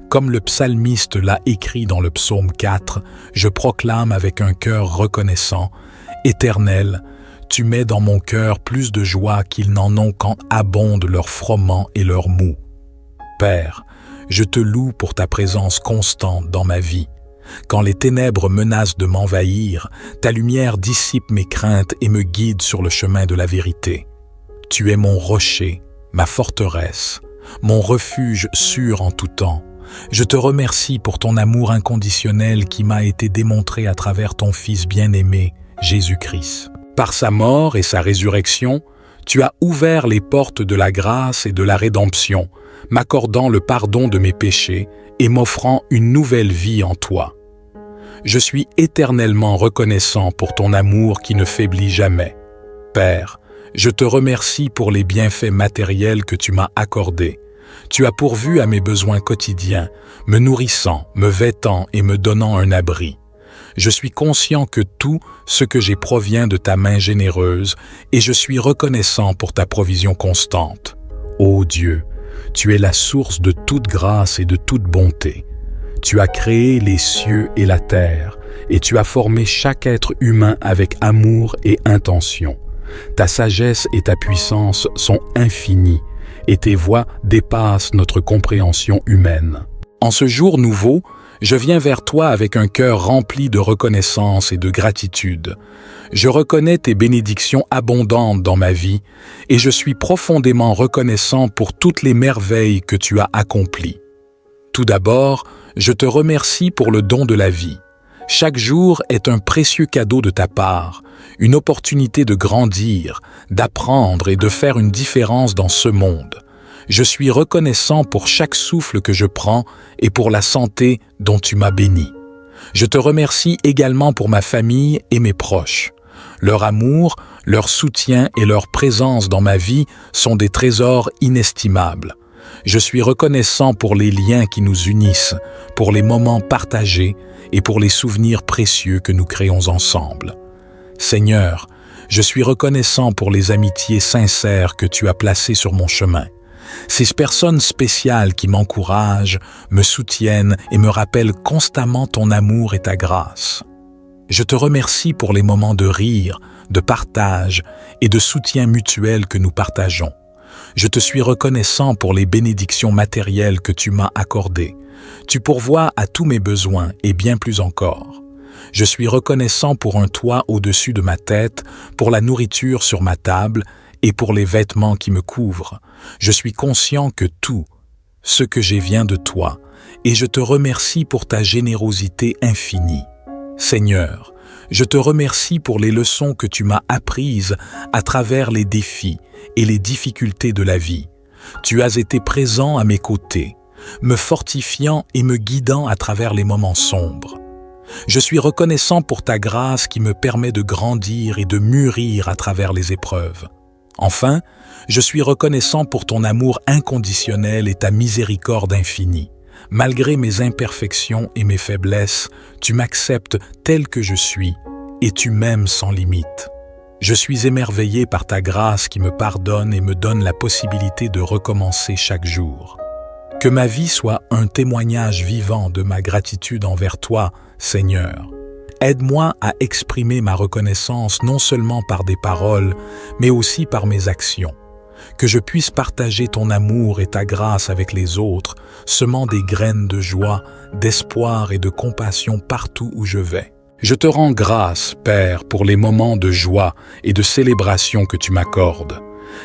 Comme le psalmiste l'a écrit dans le psaume 4, je proclame avec un cœur reconnaissant, « Éternel, tu mets dans mon cœur plus de joie qu'ils n'en ont quand abondent leurs froment et leurs mou. » Père, je te loue pour ta présence constante dans ma vie. Quand les ténèbres menacent de m'envahir, ta lumière dissipe mes craintes et me guide sur le chemin de la vérité. Tu es mon rocher, ma forteresse, mon refuge sûr en tout temps. Je te remercie pour ton amour inconditionnel qui m'a été démontré à travers ton Fils bien-aimé, Jésus-Christ. Par sa mort et sa résurrection, tu as ouvert les portes de la grâce et de la rédemption, m'accordant le pardon de mes péchés et m'offrant une nouvelle vie en toi. Je suis éternellement reconnaissant pour ton amour qui ne faiblit jamais. Père, je te remercie pour les bienfaits matériels que tu m'as accordés. Tu as pourvu à mes besoins quotidiens, me nourrissant, me vêtant et me donnant un abri. Je suis conscient que tout ce que j'ai provient de ta main généreuse et je suis reconnaissant pour ta provision constante. Ô Dieu, tu es la source de toute grâce et de toute bonté. Tu as créé les cieux et la terre et tu as formé chaque être humain avec amour et intention. Ta sagesse et ta puissance sont infinies et tes voies dépassent notre compréhension humaine. En ce jour nouveau, je viens vers toi avec un cœur rempli de reconnaissance et de gratitude. Je reconnais tes bénédictions abondantes dans ma vie et je suis profondément reconnaissant pour toutes les merveilles que tu as accomplies. Tout d'abord, je te remercie pour le don de la vie. Chaque jour est un précieux cadeau de ta part, une opportunité de grandir, d'apprendre et de faire une différence dans ce monde. Je suis reconnaissant pour chaque souffle que je prends et pour la santé dont tu m'as béni. Je te remercie également pour ma famille et mes proches. Leur amour, leur soutien et leur présence dans ma vie sont des trésors inestimables. Je suis reconnaissant pour les liens qui nous unissent, pour les moments partagés et pour les souvenirs précieux que nous créons ensemble. Seigneur, je suis reconnaissant pour les amitiés sincères que tu as placées sur mon chemin. Ces personnes spéciales qui m'encouragent, me soutiennent et me rappellent constamment ton amour et ta grâce. Je te remercie pour les moments de rire, de partage et de soutien mutuel que nous partageons. Je te suis reconnaissant pour les bénédictions matérielles que tu m'as accordées. Tu pourvois à tous mes besoins et bien plus encore. Je suis reconnaissant pour un toit au-dessus de ma tête, pour la nourriture sur ma table et pour les vêtements qui me couvrent. Je suis conscient que tout ce que j'ai vient de toi, et je te remercie pour ta générosité infinie. Seigneur, je te remercie pour les leçons que tu m'as apprises à travers les défis et les difficultés de la vie. Tu as été présent à mes côtés, me fortifiant et me guidant à travers les moments sombres. Je suis reconnaissant pour ta grâce qui me permet de grandir et de mûrir à travers les épreuves. Enfin, je suis reconnaissant pour ton amour inconditionnel et ta miséricorde infinie. Malgré mes imperfections et mes faiblesses, tu m'acceptes tel que je suis et tu m'aimes sans limite. Je suis émerveillé par ta grâce qui me pardonne et me donne la possibilité de recommencer chaque jour. Que ma vie soit un témoignage vivant de ma gratitude envers toi, Seigneur. Aide-moi à exprimer ma reconnaissance non seulement par des paroles, mais aussi par mes actions. Que je puisse partager ton amour et ta grâce avec les autres, semant des graines de joie, d'espoir et de compassion partout où je vais. Je te rends grâce, Père, pour les moments de joie et de célébration que tu m'accordes.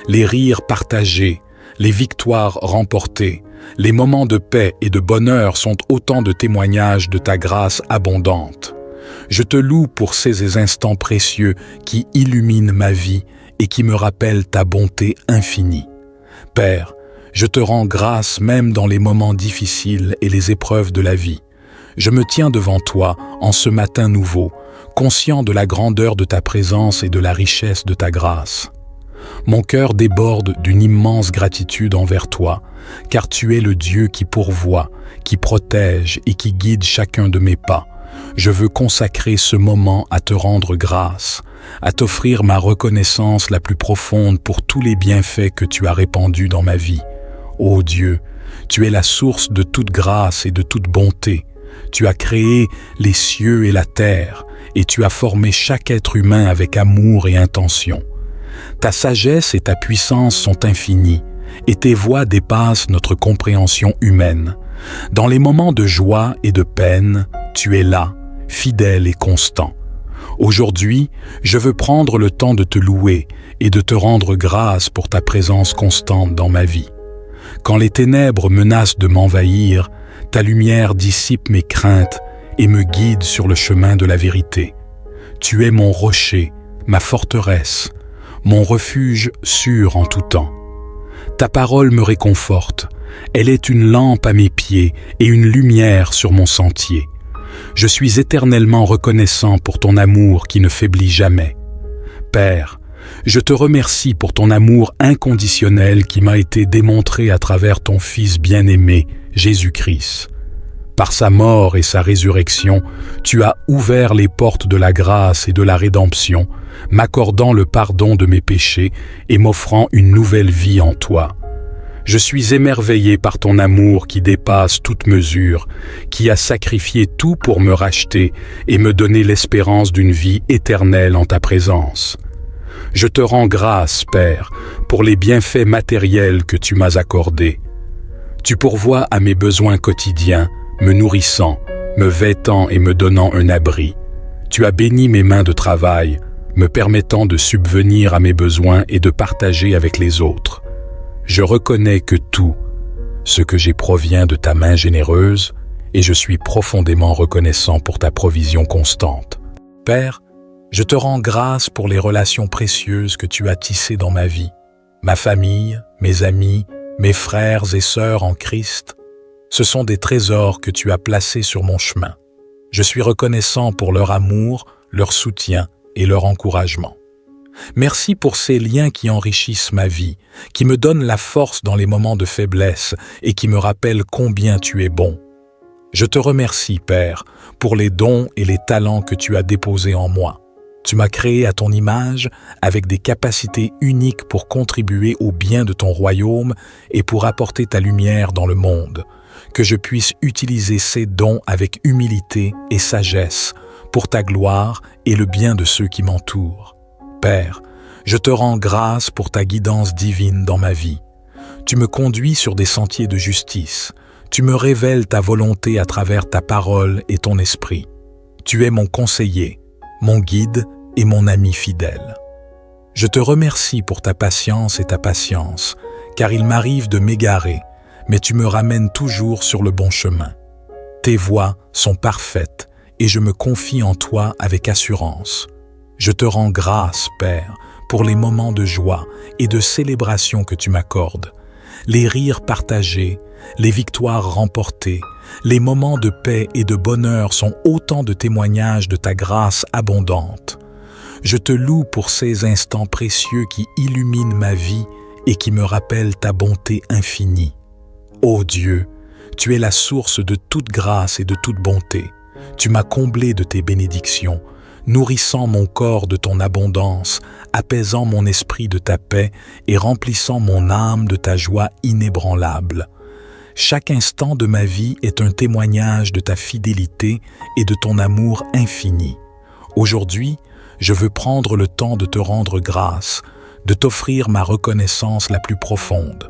Les rires partagés, les victoires remportées, les moments de paix et de bonheur sont autant de témoignages de ta grâce abondante. Je te loue pour ces instants précieux qui illuminent ma vie et qui me rappellent ta bonté infinie. Père, je te rends grâce même dans les moments difficiles et les épreuves de la vie. Je me tiens devant toi en ce matin nouveau, conscient de la grandeur de ta présence et de la richesse de ta grâce. Mon cœur déborde d'une immense gratitude envers toi, car tu es le Dieu qui pourvoit, qui protège et qui guide chacun de mes pas. Je veux consacrer ce moment à te rendre grâce, à t'offrir ma reconnaissance la plus profonde pour tous les bienfaits que tu as répandus dans ma vie. Ô Dieu, tu es la source de toute grâce et de toute bonté. Tu as créé les cieux et la terre, et tu as formé chaque être humain avec amour et intention. Ta sagesse et ta puissance sont infinies, et tes voies dépassent notre compréhension humaine. Dans les moments de joie et de peine, tu es là, fidèle et constant. Aujourd'hui, je veux prendre le temps de te louer et de te rendre grâce pour ta présence constante dans ma vie. Quand les ténèbres menacent de m'envahir, ta lumière dissipe mes craintes et me guide sur le chemin de la vérité. Tu es mon rocher, ma forteresse, mon refuge sûr en tout temps. Ta parole me réconforte. Elle est une lampe à mes pieds et une lumière sur mon sentier. Je suis éternellement reconnaissant pour ton amour qui ne faiblit jamais. Père, je te remercie pour ton amour inconditionnel qui m'a été démontré à travers ton Fils bien-aimé, Jésus-Christ. Par sa mort et sa résurrection, tu as ouvert les portes de la grâce et de la rédemption, m'accordant le pardon de mes péchés et m'offrant une nouvelle vie en toi. Je suis émerveillé par ton amour qui dépasse toute mesure, qui a sacrifié tout pour me racheter et me donner l'espérance d'une vie éternelle en ta présence. Je te rends grâce, Père, pour les bienfaits matériels que tu m'as accordés. Tu pourvois à mes besoins quotidiens, me nourrissant, me vêtant et me donnant un abri. Tu as béni mes mains de travail, me permettant de subvenir à mes besoins et de partager avec les autres. Je reconnais que tout ce que j'ai provient de ta main généreuse et je suis profondément reconnaissant pour ta provision constante. Père, je te rends grâce pour les relations précieuses que tu as tissées dans ma vie, ma famille, mes amis, mes frères et sœurs en Christ. Ce sont des trésors que tu as placés sur mon chemin. Je suis reconnaissant pour leur amour, leur soutien et leur encouragement. Merci pour ces liens qui enrichissent ma vie, qui me donnent la force dans les moments de faiblesse et qui me rappellent combien tu es bon. Je te remercie, Père, pour les dons et les talents que tu as déposés en moi. Tu m'as créé à ton image avec des capacités uniques pour contribuer au bien de ton royaume et pour apporter ta lumière dans le monde. Que je puisse utiliser ces dons avec humilité et sagesse pour ta gloire et le bien de ceux qui m'entourent. Père, je te rends grâce pour ta guidance divine dans ma vie. Tu me conduis sur des sentiers de justice. Tu me révèles ta volonté à travers ta parole et ton esprit. Tu es mon conseiller, mon guide et mon ami fidèle. Je te remercie pour ta patience et ta patience, car il m'arrive de m'égarer, mais tu me ramènes toujours sur le bon chemin. Tes voies sont parfaites et je me confie en toi avec assurance. Je te rends grâce, Père, pour les moments de joie et de célébration que tu m'accordes, les rires partagés, les victoires remportées, les moments de paix et de bonheur sont autant de témoignages de ta grâce abondante. Je te loue pour ces instants précieux qui illuminent ma vie et qui me rappellent ta bonté infinie. Ô Dieu, tu es la source de toute grâce et de toute bonté. Tu m'as comblé de tes bénédictions, nourrissant mon corps de ton abondance, apaisant mon esprit de ta paix et remplissant mon âme de ta joie inébranlable. Chaque instant de ma vie est un témoignage de ta fidélité et de ton amour infini. Aujourd'hui, je veux prendre le temps de te rendre grâce, de t'offrir ma reconnaissance la plus profonde.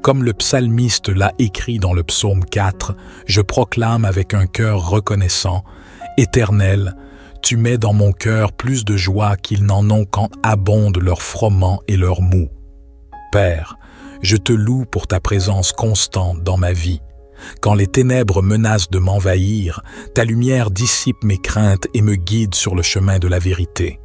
Comme le psalmiste l'a écrit dans le psaume 4, je proclame avec un cœur reconnaissant, « Éternel, tu mets dans mon cœur plus de joie qu'ils n'en ont quand abondent leurs froment et leurs mou. » Père, je te loue pour ta présence constante dans ma vie. Quand les ténèbres menacent de m'envahir, ta lumière dissipe mes craintes et me guide sur le chemin de la vérité.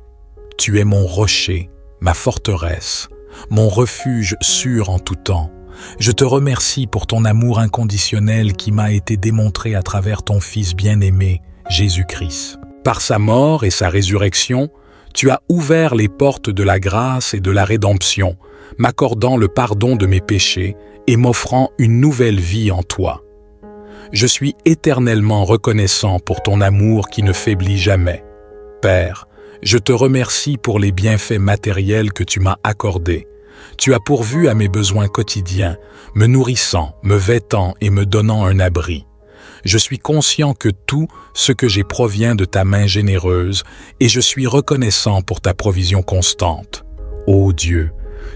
Tu es mon rocher, ma forteresse, mon refuge sûr en tout temps. Je te remercie pour ton amour inconditionnel qui m'a été démontré à travers ton Fils bien-aimé, Jésus-Christ. Par sa mort et sa résurrection, tu as ouvert les portes de la grâce et de la rédemption, m'accordant le pardon de mes péchés et m'offrant une nouvelle vie en toi. Je suis éternellement reconnaissant pour ton amour qui ne faiblit jamais. Père, je te remercie pour les bienfaits matériels que tu m'as accordés. Tu as pourvu à mes besoins quotidiens, me nourrissant, me vêtant et me donnant un abri. Je suis conscient que tout ce que j'ai provient de ta main généreuse et je suis reconnaissant pour ta provision constante. Ô Dieu,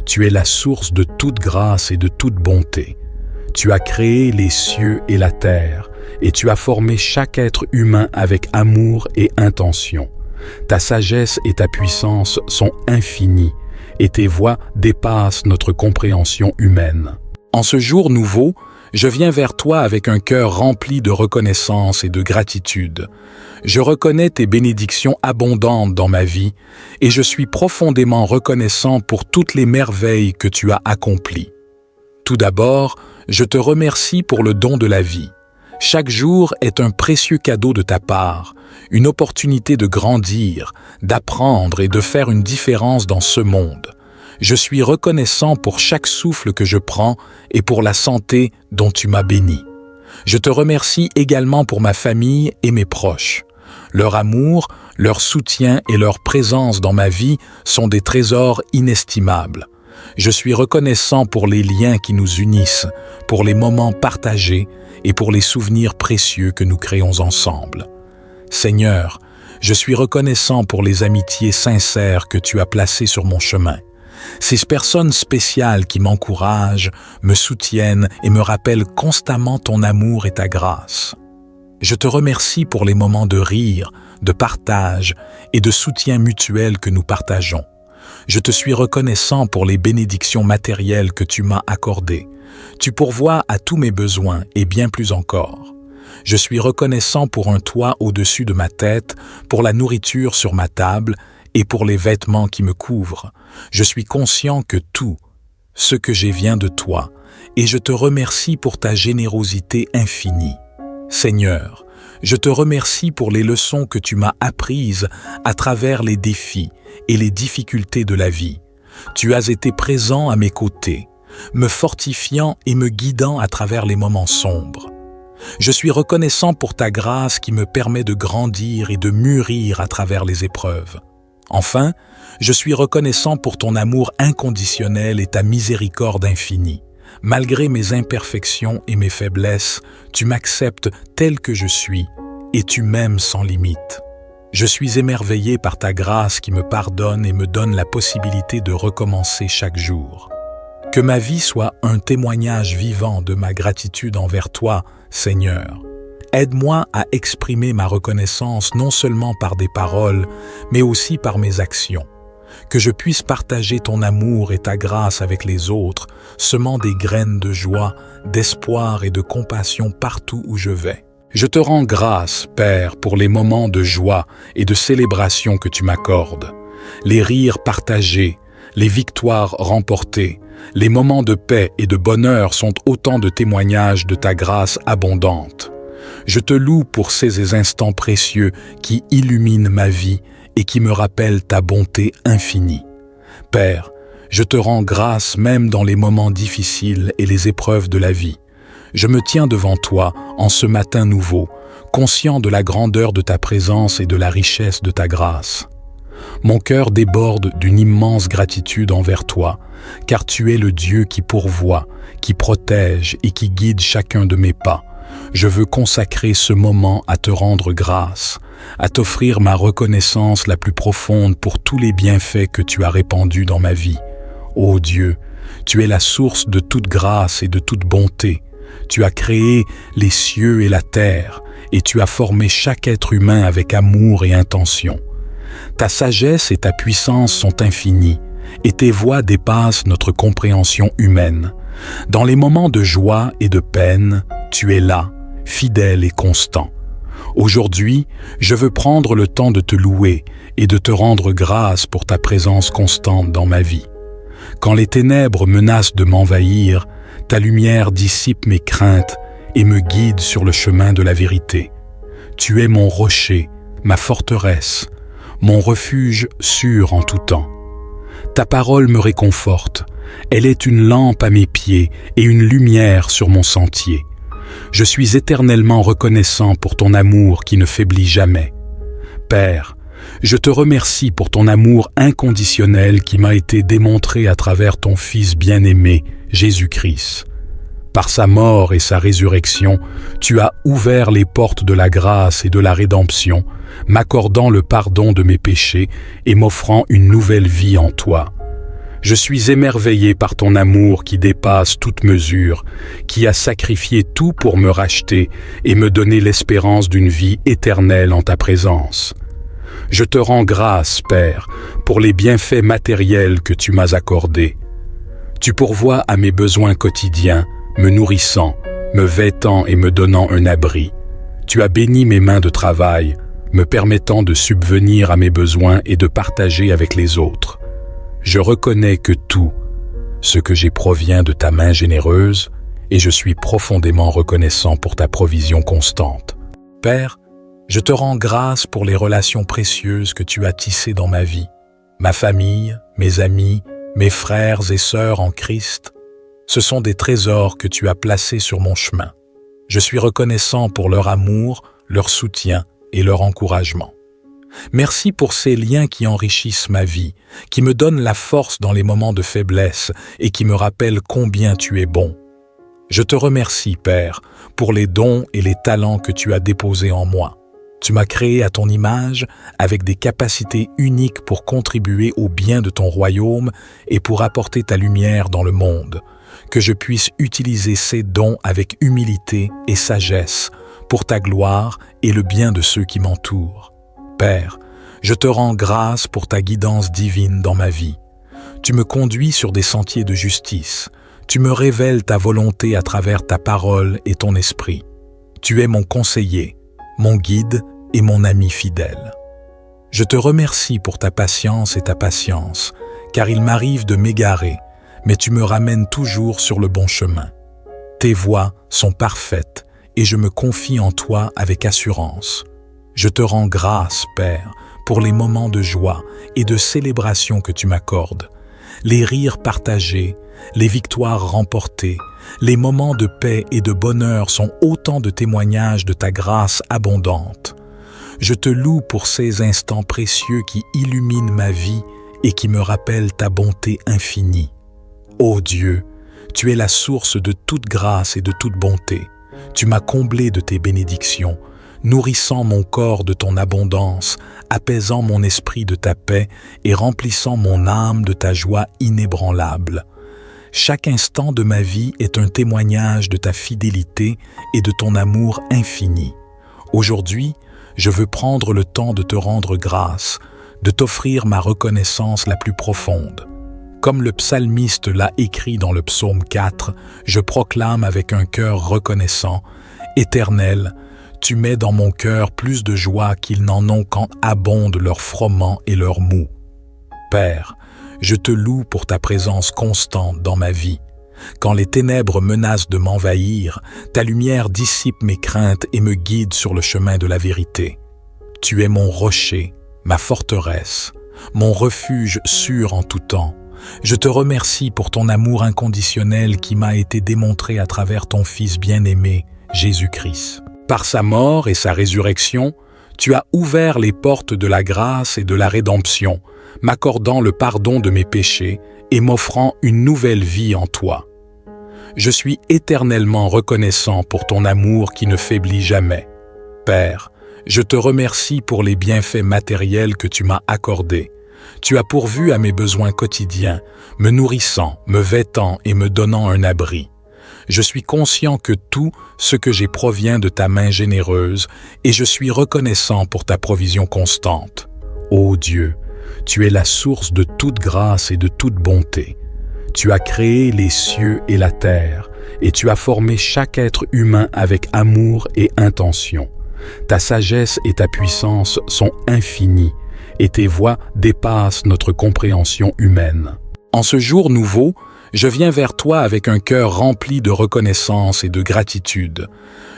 tu es la source de toute grâce et de toute bonté. Tu as créé les cieux et la terre et tu as formé chaque être humain avec amour et intention. Ta sagesse et ta puissance sont infinies et tes voies dépassent notre compréhension humaine. En ce jour nouveau, je viens vers toi avec un cœur rempli de reconnaissance et de gratitude. Je reconnais tes bénédictions abondantes dans ma vie et je suis profondément reconnaissant pour toutes les merveilles que tu as accomplies. Tout d'abord, je te remercie pour le don de la vie. Chaque jour est un précieux cadeau de ta part, une opportunité de grandir, d'apprendre et de faire une différence dans ce monde. Je suis reconnaissant pour chaque souffle que je prends et pour la santé dont tu m'as béni. Je te remercie également pour ma famille et mes proches. Leur amour, leur soutien et leur présence dans ma vie sont des trésors inestimables. Je suis reconnaissant pour les liens qui nous unissent, pour les moments partagés et pour les souvenirs précieux que nous créons ensemble. Seigneur, je suis reconnaissant pour les amitiés sincères que tu as placées sur mon chemin. Ces personnes spéciales qui m'encouragent, me soutiennent et me rappellent constamment ton amour et ta grâce. Je te remercie pour les moments de rire, de partage et de soutien mutuel que nous partageons. Je te suis reconnaissant pour les bénédictions matérielles que tu m'as accordées. Tu pourvois à tous mes besoins et bien plus encore. Je suis reconnaissant pour un toit au-dessus de ma tête, pour la nourriture sur ma table et pour les vêtements qui me couvrent. Je suis conscient que tout ce que j'ai vient de toi et je te remercie pour ta générosité infinie. Seigneur, je te remercie pour les leçons que tu m'as apprises à travers les défis et les difficultés de la vie. Tu as été présent à mes côtés, me fortifiant et me guidant à travers les moments sombres. Je suis reconnaissant pour ta grâce qui me permet de grandir et de mûrir à travers les épreuves. Enfin, je suis reconnaissant pour ton amour inconditionnel et ta miséricorde infinie. Malgré mes imperfections et mes faiblesses, tu m'acceptes tel que je suis et tu m'aimes sans limite. Je suis émerveillé par ta grâce qui me pardonne et me donne la possibilité de recommencer chaque jour. Que ma vie soit un témoignage vivant de ma gratitude envers toi, Seigneur. Aide-moi à exprimer ma reconnaissance non seulement par des paroles, mais aussi par mes actions. Que je puisse partager ton amour et ta grâce avec les autres, semant des graines de joie, d'espoir et de compassion partout où je vais. Je te rends grâce, Père, pour les moments de joie et de célébration que tu m'accordes. Les rires partagés, les victoires remportées, les moments de paix et de bonheur sont autant de témoignages de ta grâce abondante. Je te loue pour ces instants précieux qui illuminent ma vie et qui me rappellent ta bonté infinie. Père, je te rends grâce même dans les moments difficiles et les épreuves de la vie. Je me tiens devant toi en ce matin nouveau, conscient de la grandeur de ta présence et de la richesse de ta grâce. Mon cœur déborde d'une immense gratitude envers toi, car tu es le Dieu qui pourvoit, qui protège et qui guide chacun de mes pas. Je veux consacrer ce moment à te rendre grâce, à t'offrir ma reconnaissance la plus profonde pour tous les bienfaits que tu as répandus dans ma vie. Ô Dieu, tu es la source de toute grâce et de toute bonté. Tu as créé les cieux et la terre, et tu as formé chaque être humain avec amour et intention. Ta sagesse et ta puissance sont infinies, et tes voies dépassent notre compréhension humaine. Dans les moments de joie et de peine, tu es là, fidèle et constant. Aujourd'hui, je veux prendre le temps de te louer et de te rendre grâce pour ta présence constante dans ma vie. Quand les ténèbres menacent de m'envahir, ta lumière dissipe mes craintes et me guide sur le chemin de la vérité. Tu es mon rocher, ma forteresse, mon refuge sûr en tout temps. Ta parole me réconforte, elle est une lampe à mes pieds et une lumière sur mon sentier. Je suis éternellement reconnaissant pour ton amour qui ne faiblit jamais. Père, je te remercie pour ton amour inconditionnel qui m'a été démontré à travers ton Fils bien-aimé, Jésus-Christ. Par sa mort et sa résurrection, tu as ouvert les portes de la grâce et de la rédemption, m'accordant le pardon de mes péchés et m'offrant une nouvelle vie en toi. Je suis émerveillé par ton amour qui dépasse toute mesure, qui a sacrifié tout pour me racheter et me donner l'espérance d'une vie éternelle en ta présence. Je te rends grâce, Père, pour les bienfaits matériels que tu m'as accordés. Tu pourvois à mes besoins quotidiens, me nourrissant, me vêtant et me donnant un abri. Tu as béni mes mains de travail, me permettant de subvenir à mes besoins et de partager avec les autres. Je reconnais que tout, ce que j'ai provient de ta main généreuse, et je suis profondément reconnaissant pour ta provision constante. Père, je te rends grâce pour les relations précieuses que tu as tissées dans ma vie, ma famille, mes amis, mes frères et sœurs en Christ. Ce sont des trésors que tu as placés sur mon chemin. Je suis reconnaissant pour leur amour, leur soutien et leur encouragement. Merci pour ces liens qui enrichissent ma vie, qui me donnent la force dans les moments de faiblesse et qui me rappellent combien tu es bon. Je te remercie, Père, pour les dons et les talents que tu as déposés en moi. Tu m'as créé à ton image avec des capacités uniques pour contribuer au bien de ton royaume et pour apporter ta lumière dans le monde. Que je puisse utiliser ces dons avec humilité et sagesse pour ta gloire et le bien de ceux qui m'entourent. Père, je te rends grâce pour ta guidance divine dans ma vie. Tu me conduis sur des sentiers de justice. Tu me révèles ta volonté à travers ta parole et ton esprit. Tu es mon conseiller, mon guide et mon ami fidèle. Je te remercie pour ta patience et ta patience, car il m'arrive de m'égarer, mais tu me ramènes toujours sur le bon chemin. Tes voies sont parfaites et je me confie en toi avec assurance. Je te rends grâce, Père, pour les moments de joie et de célébration que tu m'accordes, les rires partagés, les victoires remportées, les moments de paix et de bonheur sont autant de témoignages de ta grâce abondante. Je te loue pour ces instants précieux qui illuminent ma vie et qui me rappellent ta bonté infinie. Ô Dieu, tu es la source de toute grâce et de toute bonté. Tu m'as comblé de tes bénédictions. nourrissant mon corps de ton abondance, apaisant mon esprit de ta paix et remplissant mon âme de ta joie inébranlable. Chaque instant de ma vie est un témoignage de ta fidélité et de ton amour infini. Aujourd'hui, je veux prendre le temps de te rendre grâce, de t'offrir ma reconnaissance la plus profonde. Comme le psalmiste l'a écrit dans le psaume 4, je proclame avec un cœur reconnaissant, « Éternel, tu mets dans mon cœur plus de joie qu'ils n'en ont quand abondent leurs froment et leurs mou. » Père, je te loue pour ta présence constante dans ma vie. Quand les ténèbres menacent de m'envahir, ta lumière dissipe mes craintes et me guide sur le chemin de la vérité. Tu es mon rocher, ma forteresse, mon refuge sûr en tout temps. Je te remercie pour ton amour inconditionnel qui m'a été démontré à travers ton Fils bien-aimé, Jésus-Christ. Par sa mort et sa résurrection, tu as ouvert les portes de la grâce et de la rédemption, m'accordant le pardon de mes péchés et m'offrant une nouvelle vie en toi. Je suis éternellement reconnaissant pour ton amour qui ne faiblit jamais. Père, je te remercie pour les bienfaits matériels que tu m'as accordés. Tu as pourvu à mes besoins quotidiens, me nourrissant, me vêtant et me donnant un abri. Je suis conscient que tout ce que j'ai provient de ta main généreuse et je suis reconnaissant pour ta provision constante. Ô Dieu, tu es la source de toute grâce et de toute bonté. Tu as créé les cieux et la terre et tu as formé chaque être humain avec amour et intention. Ta sagesse et ta puissance sont infinies et tes voies dépassent notre compréhension humaine. En ce jour nouveau, je viens vers toi avec un cœur rempli de reconnaissance et de gratitude.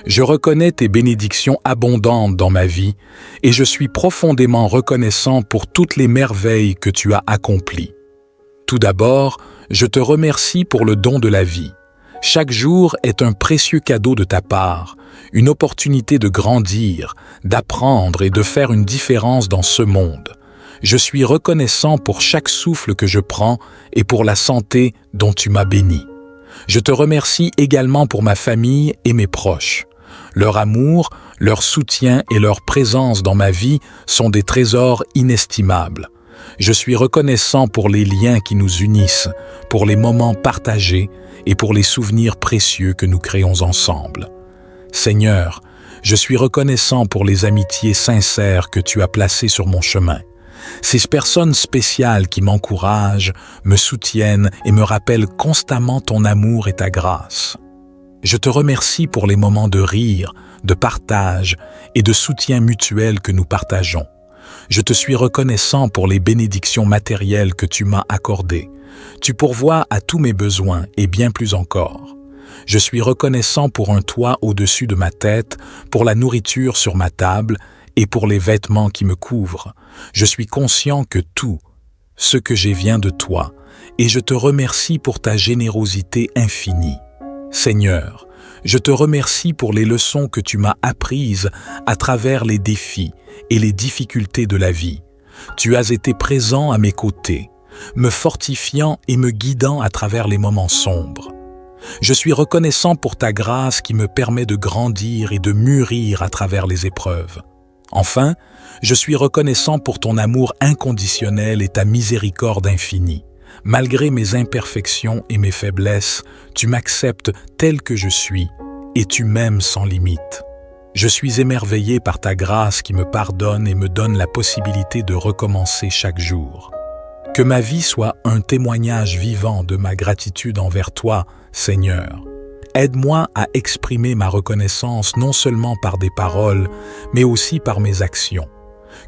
Je reconnais tes bénédictions abondantes dans ma vie et je suis profondément reconnaissant pour toutes les merveilles que tu as accomplies. Tout d'abord, je te remercie pour le don de la vie. Chaque jour est un précieux cadeau de ta part, une opportunité de grandir, d'apprendre et de faire une différence dans ce monde. Je suis reconnaissant pour chaque souffle que je prends et pour la santé dont tu m'as béni. Je te remercie également pour ma famille et mes proches. Leur amour, leur soutien et leur présence dans ma vie sont des trésors inestimables. Je suis reconnaissant pour les liens qui nous unissent, pour les moments partagés et pour les souvenirs précieux que nous créons ensemble. Seigneur, je suis reconnaissant pour les amitiés sincères que tu as placées sur mon chemin. Ces personnes spéciales qui m'encouragent, me soutiennent et me rappellent constamment ton amour et ta grâce. Je te remercie pour les moments de rire, de partage et de soutien mutuel que nous partageons. Je te suis reconnaissant pour les bénédictions matérielles que tu m'as accordées. Tu pourvois à tous mes besoins et bien plus encore. Je suis reconnaissant pour un toit au-dessus de ma tête, pour la nourriture sur ma table et pour les vêtements qui me couvrent. Je suis conscient que tout ce que j'ai vient de toi et je te remercie pour ta générosité infinie. Seigneur, je te remercie pour les leçons que tu m'as apprises à travers les défis et les difficultés de la vie. Tu as été présent à mes côtés, me fortifiant et me guidant à travers les moments sombres. Je suis reconnaissant pour ta grâce qui me permet de grandir et de mûrir à travers les épreuves. Enfin, je suis reconnaissant pour ton amour inconditionnel et ta miséricorde infinie. Malgré mes imperfections et mes faiblesses, tu m'acceptes tel que je suis et tu m'aimes sans limite. Je suis émerveillé par ta grâce qui me pardonne et me donne la possibilité de recommencer chaque jour. Que ma vie soit un témoignage vivant de ma gratitude envers toi, Seigneur. Aide-moi à exprimer ma reconnaissance non seulement par des paroles, mais aussi par mes actions.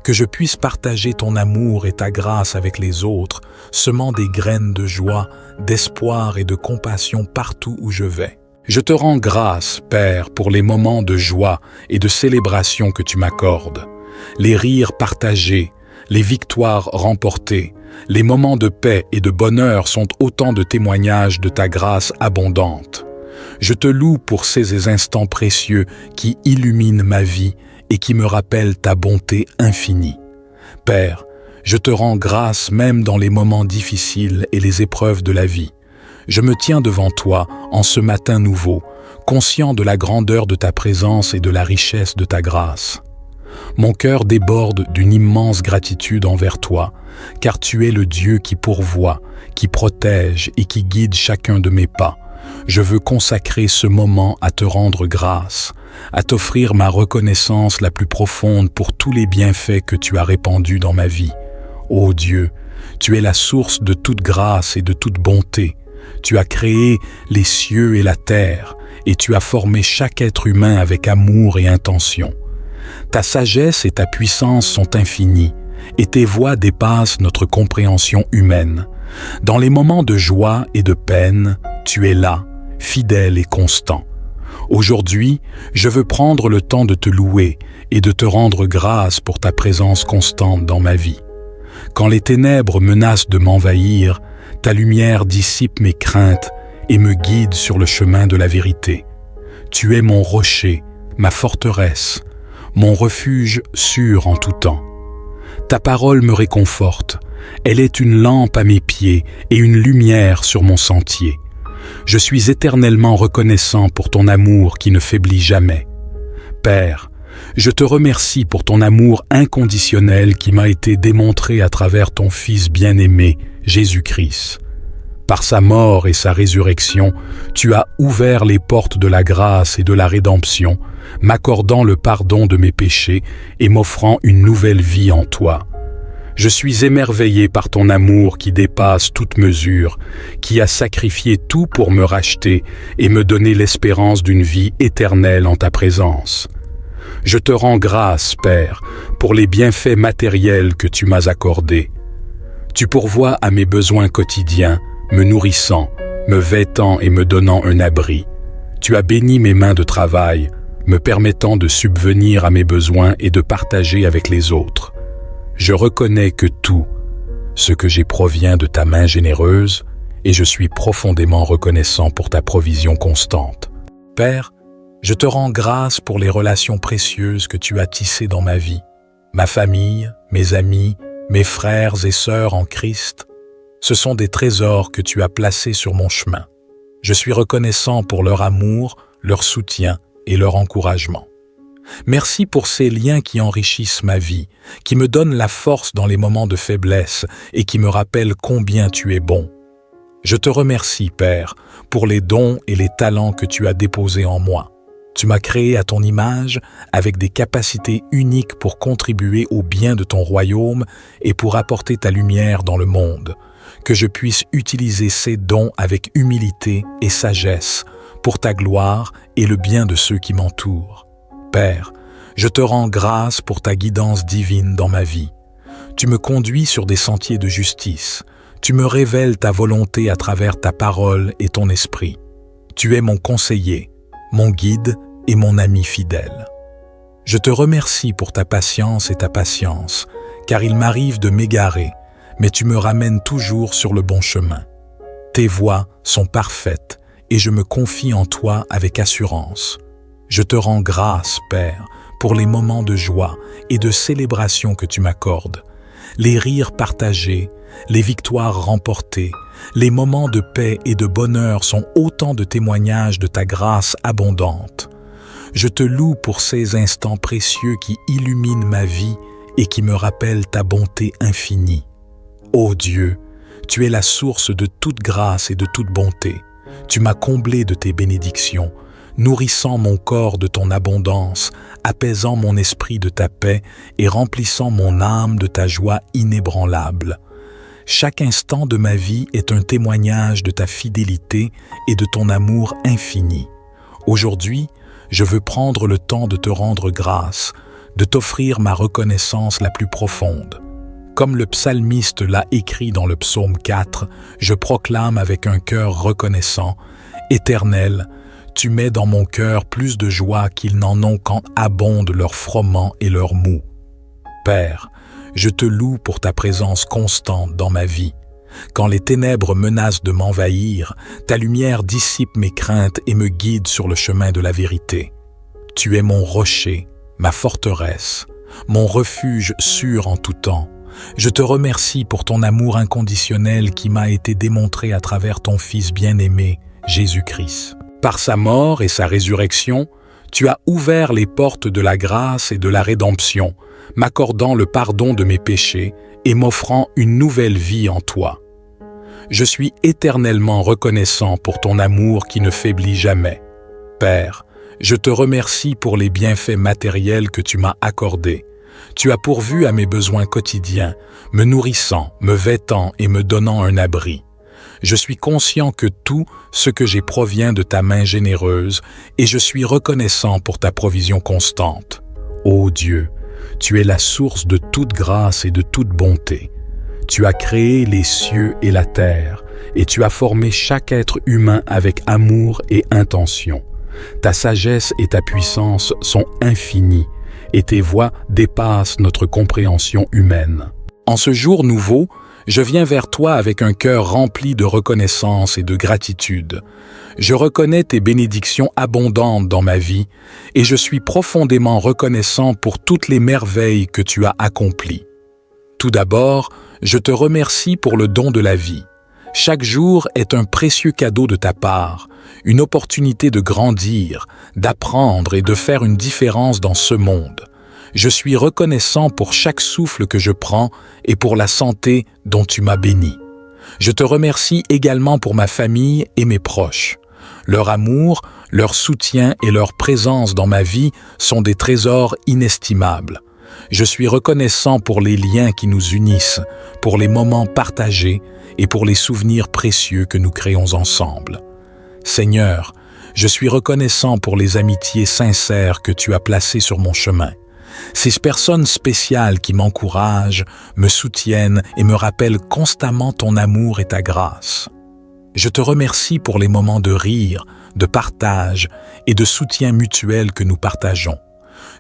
Que je puisse partager ton amour et ta grâce avec les autres, semant des graines de joie, d'espoir et de compassion partout où je vais. Je te rends grâce, Père, pour les moments de joie et de célébration que tu m'accordes. Les rires partagés, les victoires remportées, les moments de paix et de bonheur sont autant de témoignages de ta grâce abondante. Je te loue pour ces instants précieux qui illuminent ma vie et qui me rappellent ta bonté infinie. Père, je te rends grâce même dans les moments difficiles et les épreuves de la vie. Je me tiens devant toi en ce matin nouveau, conscient de la grandeur de ta présence et de la richesse de ta grâce. Mon cœur déborde d'une immense gratitude envers toi, car tu es le Dieu qui pourvoit, qui protège et qui guide chacun de mes pas. Je veux consacrer ce moment à te rendre grâce, à t'offrir ma reconnaissance la plus profonde pour tous les bienfaits que tu as répandus dans ma vie. Ô Dieu, tu es la source de toute grâce et de toute bonté. Tu as créé les cieux et la terre, et tu as formé chaque être humain avec amour et intention. Ta sagesse et ta puissance sont infinies, et tes voies dépassent notre compréhension humaine. Dans les moments de joie et de peine, tu es là, fidèle et constant. Aujourd'hui, je veux prendre le temps de te louer et de te rendre grâce pour ta présence constante dans ma vie. Quand les ténèbres menacent de m'envahir, ta lumière dissipe mes craintes et me guide sur le chemin de la vérité. Tu es mon rocher, ma forteresse, mon refuge sûr en tout temps. Ta parole me réconforte, elle est une lampe à mes pieds et une lumière sur mon sentier. Je suis éternellement reconnaissant pour ton amour qui ne faiblit jamais. Père, je te remercie pour ton amour inconditionnel qui m'a été démontré à travers ton Fils bien-aimé, Jésus-Christ. Par sa mort et sa résurrection, tu as ouvert les portes de la grâce et de la rédemption, m'accordant le pardon de mes péchés et m'offrant une nouvelle vie en toi. Je suis émerveillé par ton amour qui dépasse toute mesure, qui a sacrifié tout pour me racheter et me donner l'espérance d'une vie éternelle en ta présence. Je te rends grâce, Père, pour les bienfaits matériels que tu m'as accordés. Tu pourvois à mes besoins quotidiens, me nourrissant, me vêtant et me donnant un abri. Tu as béni mes mains de travail, me permettant de subvenir à mes besoins et de partager avec les autres. Je reconnais que tout ce que j'ai provient de ta main généreuse et je suis profondément reconnaissant pour ta provision constante. Père, je te rends grâce pour les relations précieuses que tu as tissées dans ma vie, ma famille, mes amis, mes frères et sœurs en Christ. Ce sont des trésors que tu as placés sur mon chemin. Je suis reconnaissant pour leur amour, leur soutien et leur encouragement. Merci pour ces liens qui enrichissent ma vie, qui me donnent la force dans les moments de faiblesse et qui me rappellent combien tu es bon. Je te remercie, Père, pour les dons et les talents que tu as déposés en moi. Tu m'as créé à ton image avec des capacités uniques pour contribuer au bien de ton royaume et pour apporter ta lumière dans le monde. Que je puisse utiliser ces dons avec humilité et sagesse pour ta gloire et le bien de ceux qui m'entourent. Père, je te rends grâce pour ta guidance divine dans ma vie. Tu me conduis sur des sentiers de justice. Tu me révèles ta volonté à travers ta parole et ton esprit. Tu es mon conseiller, mon guide et mon ami fidèle. Je te remercie pour ta patience et ta patience, car il m'arrive de m'égarer, mais tu me ramènes toujours sur le bon chemin. Tes voies sont parfaites et je me confie en toi avec assurance. Je te rends grâce, Père, pour les moments de joie et de célébration que tu m'accordes, les rires partagés, les victoires remportées, les moments de paix et de bonheur sont autant de témoignages de ta grâce abondante. Je te loue pour ces instants précieux qui illuminent ma vie et qui me rappellent ta bonté infinie. Ô Dieu, tu es la source de toute grâce et de toute bonté. Tu m'as comblé de tes bénédictions, nourrissant mon corps de ton abondance, apaisant mon esprit de ta paix et remplissant mon âme de ta joie inébranlable. Chaque instant de ma vie est un témoignage de ta fidélité et de ton amour infini. Aujourd'hui, je veux prendre le temps de te rendre grâce, de t'offrir ma reconnaissance la plus profonde. Comme le psalmiste l'a écrit dans le psaume 4, je proclame avec un cœur reconnaissant, « Éternel, tu mets dans mon cœur plus de joie qu'ils n'en ont quand abondent leurs froment et leurs mou. » Père, je te loue pour ta présence constante dans ma vie. Quand les ténèbres menacent de m'envahir, ta lumière dissipe mes craintes et me guide sur le chemin de la vérité. Tu es mon rocher, ma forteresse, mon refuge sûr en tout temps. Je te remercie pour ton amour inconditionnel qui m'a été démontré à travers ton Fils bien-aimé, Jésus-Christ. Par sa mort et sa résurrection, tu as ouvert les portes de la grâce et de la rédemption, m'accordant le pardon de mes péchés et m'offrant une nouvelle vie en toi. Je suis éternellement reconnaissant pour ton amour qui ne faiblit jamais. Père, je te remercie pour les bienfaits matériels que tu m'as accordés. Tu as pourvu à mes besoins quotidiens, me nourrissant, me vêtant et me donnant un abri. Je suis conscient que tout ce que j'ai provient de ta main généreuse et je suis reconnaissant pour ta provision constante. Ô Dieu, tu es la source de toute grâce et de toute bonté. Tu as créé les cieux et la terre et tu as formé chaque être humain avec amour et intention. Ta sagesse et ta puissance sont infinies et tes voies dépassent notre compréhension humaine. En ce jour nouveau, je viens vers toi avec un cœur rempli de reconnaissance et de gratitude. Je reconnais tes bénédictions abondantes dans ma vie et je suis profondément reconnaissant pour toutes les merveilles que tu as accomplies. Tout d'abord, je te remercie pour le don de la vie. Chaque jour est un précieux cadeau de ta part, une opportunité de grandir, d'apprendre et de faire une différence dans ce monde. Je suis reconnaissant pour chaque souffle que je prends et pour la santé dont tu m'as béni. Je te remercie également pour ma famille et mes proches. Leur amour, leur soutien et leur présence dans ma vie sont des trésors inestimables. Je suis reconnaissant pour les liens qui nous unissent, pour les moments partagés et pour les souvenirs précieux que nous créons ensemble. Seigneur, je suis reconnaissant pour les amitiés sincères que tu as placées sur mon chemin. Ces personnes spéciales qui m'encouragent, me soutiennent et me rappellent constamment ton amour et ta grâce. Je te remercie pour les moments de rire, de partage et de soutien mutuel que nous partageons.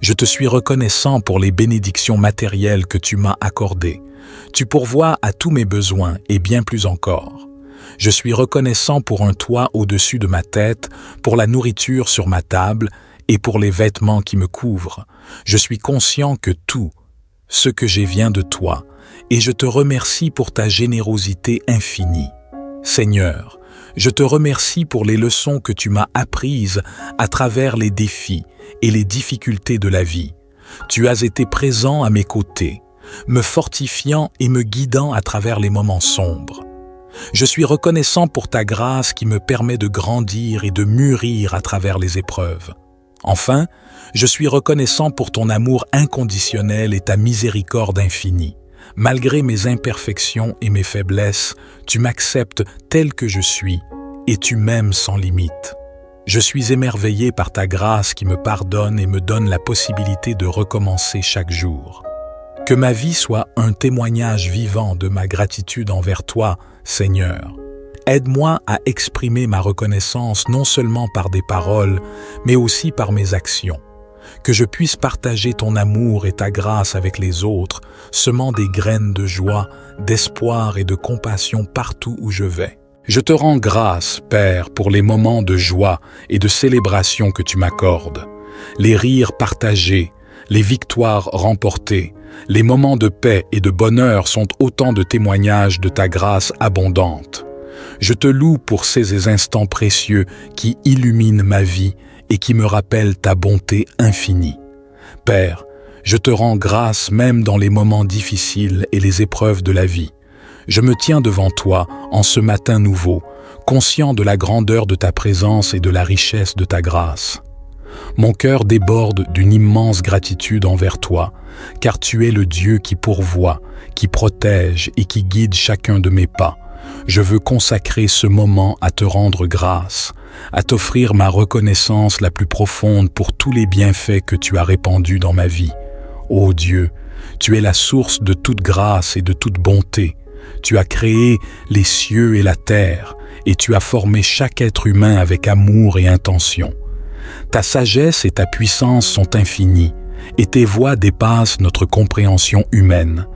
Je te suis reconnaissant pour les bénédictions matérielles que tu m'as accordées. Tu pourvois à tous mes besoins et bien plus encore. Je suis reconnaissant pour un toit au-dessus de ma tête, pour la nourriture sur ma table et pour les vêtements qui me couvrent. Je suis conscient que tout ce que j'ai vient de toi et je te remercie pour ta générosité infinie. Seigneur, je te remercie pour les leçons que tu m'as apprises à travers les défis et les difficultés de la vie. Tu as été présent à mes côtés, me fortifiant et me guidant à travers les moments sombres. Je suis reconnaissant pour ta grâce qui me permet de grandir et de mûrir à travers les épreuves. Enfin, je suis reconnaissant pour ton amour inconditionnel et ta miséricorde infinie. Malgré mes imperfections et mes faiblesses, tu m'acceptes tel que je suis et tu m'aimes sans limite. Je suis émerveillé par ta grâce qui me pardonne et me donne la possibilité de recommencer chaque jour. Que ma vie soit un témoignage vivant de ma gratitude envers toi, Seigneur. Aide-moi à exprimer ma reconnaissance non seulement par des paroles, mais aussi par mes actions. Que je puisse partager ton amour et ta grâce avec les autres, semant des graines de joie, d'espoir et de compassion partout où je vais. Je te rends grâce, Père, pour les moments de joie et de célébration que tu m'accordes. Les rires partagés, les victoires remportées, les moments de paix et de bonheur sont autant de témoignages de ta grâce abondante. Je te loue pour ces instants précieux qui illuminent ma vie et qui me rappellent ta bonté infinie. Père, je te rends grâce même dans les moments difficiles et les épreuves de la vie. Je me tiens devant toi en ce matin nouveau, conscient de la grandeur de ta présence et de la richesse de ta grâce. Mon cœur déborde d'une immense gratitude envers toi, car tu es le Dieu qui pourvoit, qui protège et qui guide chacun de mes pas. Je veux consacrer ce moment à te rendre grâce, à t'offrir ma reconnaissance la plus profonde pour tous les bienfaits que tu as répandus dans ma vie. Ô Dieu, tu es la source de toute grâce et de toute bonté. Tu as créé les cieux et la terre, et tu as formé chaque être humain avec amour et intention. Ta sagesse et ta puissance sont infinies, et tes voies dépassent notre compréhension humaine.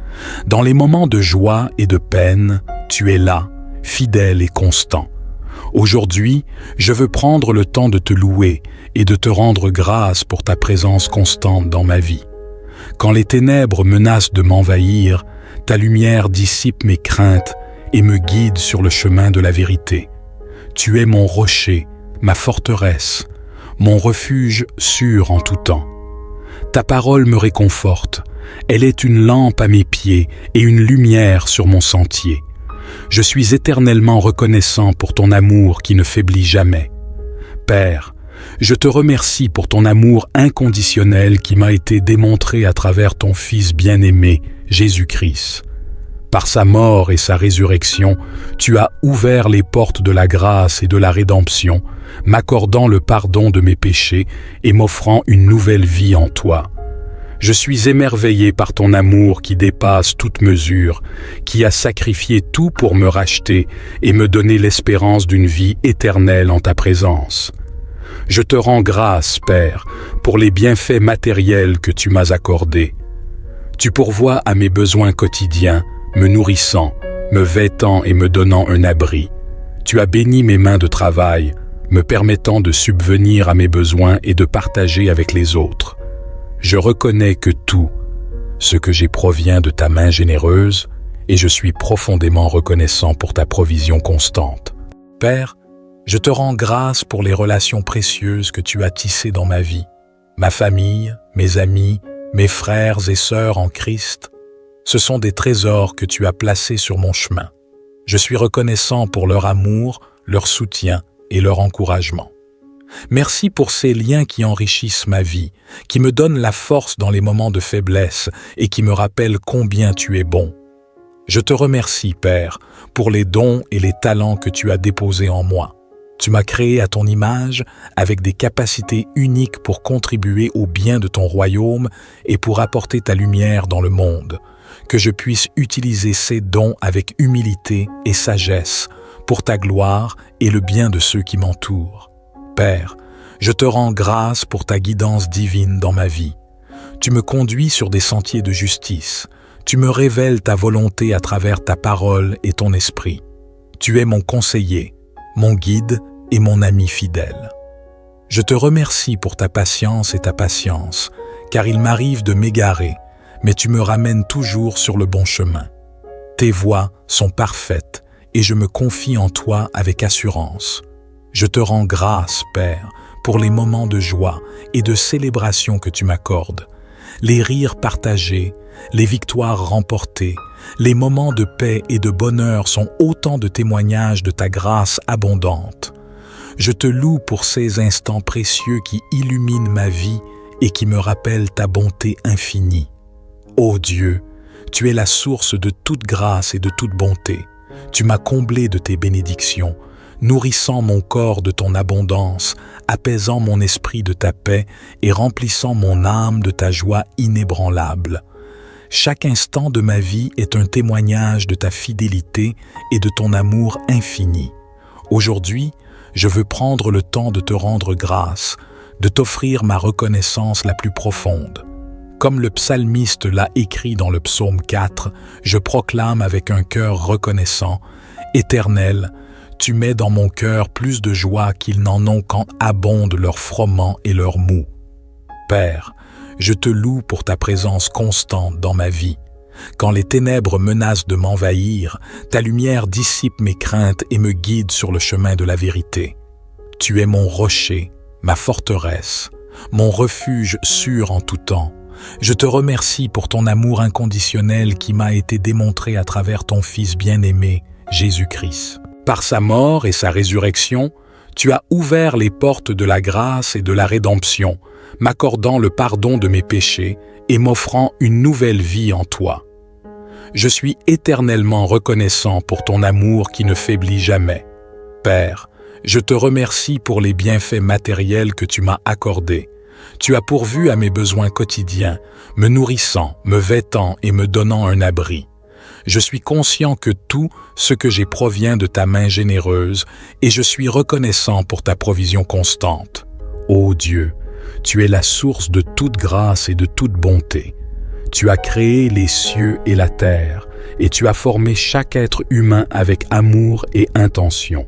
Dans les moments de joie et de peine, tu es là, fidèle et constant. Aujourd'hui, je veux prendre le temps de te louer et de te rendre grâce pour ta présence constante dans ma vie. Quand les ténèbres menacent de m'envahir, ta lumière dissipe mes craintes et me guide sur le chemin de la vérité. Tu es mon rocher, ma forteresse, mon refuge sûr en tout temps. Ta parole me réconforte, elle est une lampe à mes pieds et une lumière sur mon sentier. Je suis éternellement reconnaissant pour ton amour qui ne faiblit jamais. Père, je te remercie pour ton amour inconditionnel qui m'a été démontré à travers ton Fils bien-aimé, Jésus-Christ. Par sa mort et sa résurrection, tu as ouvert les portes de la grâce et de la rédemption, m'accordant le pardon de mes péchés et m'offrant une nouvelle vie en toi. Je suis émerveillé par ton amour qui dépasse toute mesure, qui a sacrifié tout pour me racheter et me donner l'espérance d'une vie éternelle en ta présence. Je te rends grâce, Père, pour les bienfaits matériels que tu m'as accordés. Tu pourvois à mes besoins quotidiens, me nourrissant, me vêtant et me donnant un abri. Tu as béni mes mains de travail, me permettant de subvenir à mes besoins et de partager avec les autres. Je reconnais que tout, ce que j'ai provient de ta main généreuse, et je suis profondément reconnaissant pour ta provision constante. Père, je te rends grâce pour les relations précieuses que tu as tissées dans ma vie, ma famille, mes amis, mes frères et sœurs en Christ. Ce sont des trésors que tu as placés sur mon chemin. Je suis reconnaissant pour leur amour, leur soutien et leur encouragement. Merci pour ces liens qui enrichissent ma vie, qui me donnent la force dans les moments de faiblesse et qui me rappellent combien tu es bon. Je te remercie, Père, pour les dons et les talents que tu as déposés en moi. Tu m'as créé à ton image avec des capacités uniques pour contribuer au bien de ton royaume et pour apporter ta lumière dans le monde. Que je puisse utiliser ces dons avec humilité et sagesse pour ta gloire et le bien de ceux qui m'entourent. Père, je te rends grâce pour ta guidance divine dans ma vie. Tu me conduis sur des sentiers de justice. Tu me révèles ta volonté à travers ta parole et ton esprit. Tu es mon conseiller, mon guide et mon ami fidèle. Je te remercie pour ta patience et ta patience, car il m'arrive de m'égarer, mais tu me ramènes toujours sur le bon chemin. Tes voies sont parfaites et je me confie en toi avec assurance. Je te rends grâce, Père, pour les moments de joie et de célébration que tu m'accordes, les rires partagés, les victoires remportées, les moments de paix et de bonheur sont autant de témoignages de ta grâce abondante. Je te loue pour ces instants précieux qui illuminent ma vie et qui me rappellent ta bonté infinie. Ô Dieu, tu es la source de toute grâce et de toute bonté. Tu m'as comblé de tes bénédictions, nourrissant mon corps de ton abondance, apaisant mon esprit de ta paix et remplissant mon âme de ta joie inébranlable. Chaque instant de ma vie est un témoignage de ta fidélité et de ton amour infini. Aujourd'hui, je veux prendre le temps de te rendre grâce, de t'offrir ma reconnaissance la plus profonde. Comme le psalmiste l'a écrit dans le psaume 4, je proclame avec un cœur reconnaissant, « Éternel, tu mets dans mon cœur plus de joie qu'ils n'en ont quand abondent leurs froment et leurs mou. Père, je te loue pour ta présence constante dans ma vie. Quand les ténèbres menacent de m'envahir, ta lumière dissipe mes craintes et me guide sur le chemin de la vérité. Tu es mon rocher, ma forteresse, mon refuge sûr en tout temps. Je te remercie pour ton amour inconditionnel qui m'a été démontré à travers ton Fils bien-aimé, Jésus-Christ. Par sa mort et sa résurrection, tu as ouvert les portes de la grâce et de la rédemption, m'accordant le pardon de mes péchés et m'offrant une nouvelle vie en toi. Je suis éternellement reconnaissant pour ton amour qui ne faiblit jamais. Père, je te remercie pour les bienfaits matériels que tu m'as accordés. Tu as pourvu à mes besoins quotidiens, me nourrissant, me vêtant et me donnant un abri. Je suis conscient que tout ce que j'ai provient de ta main généreuse et je suis reconnaissant pour ta provision constante. Ô Dieu, tu es la source de toute grâce et de toute bonté. Tu as créé les cieux et la terre et tu as formé chaque être humain avec amour et intention.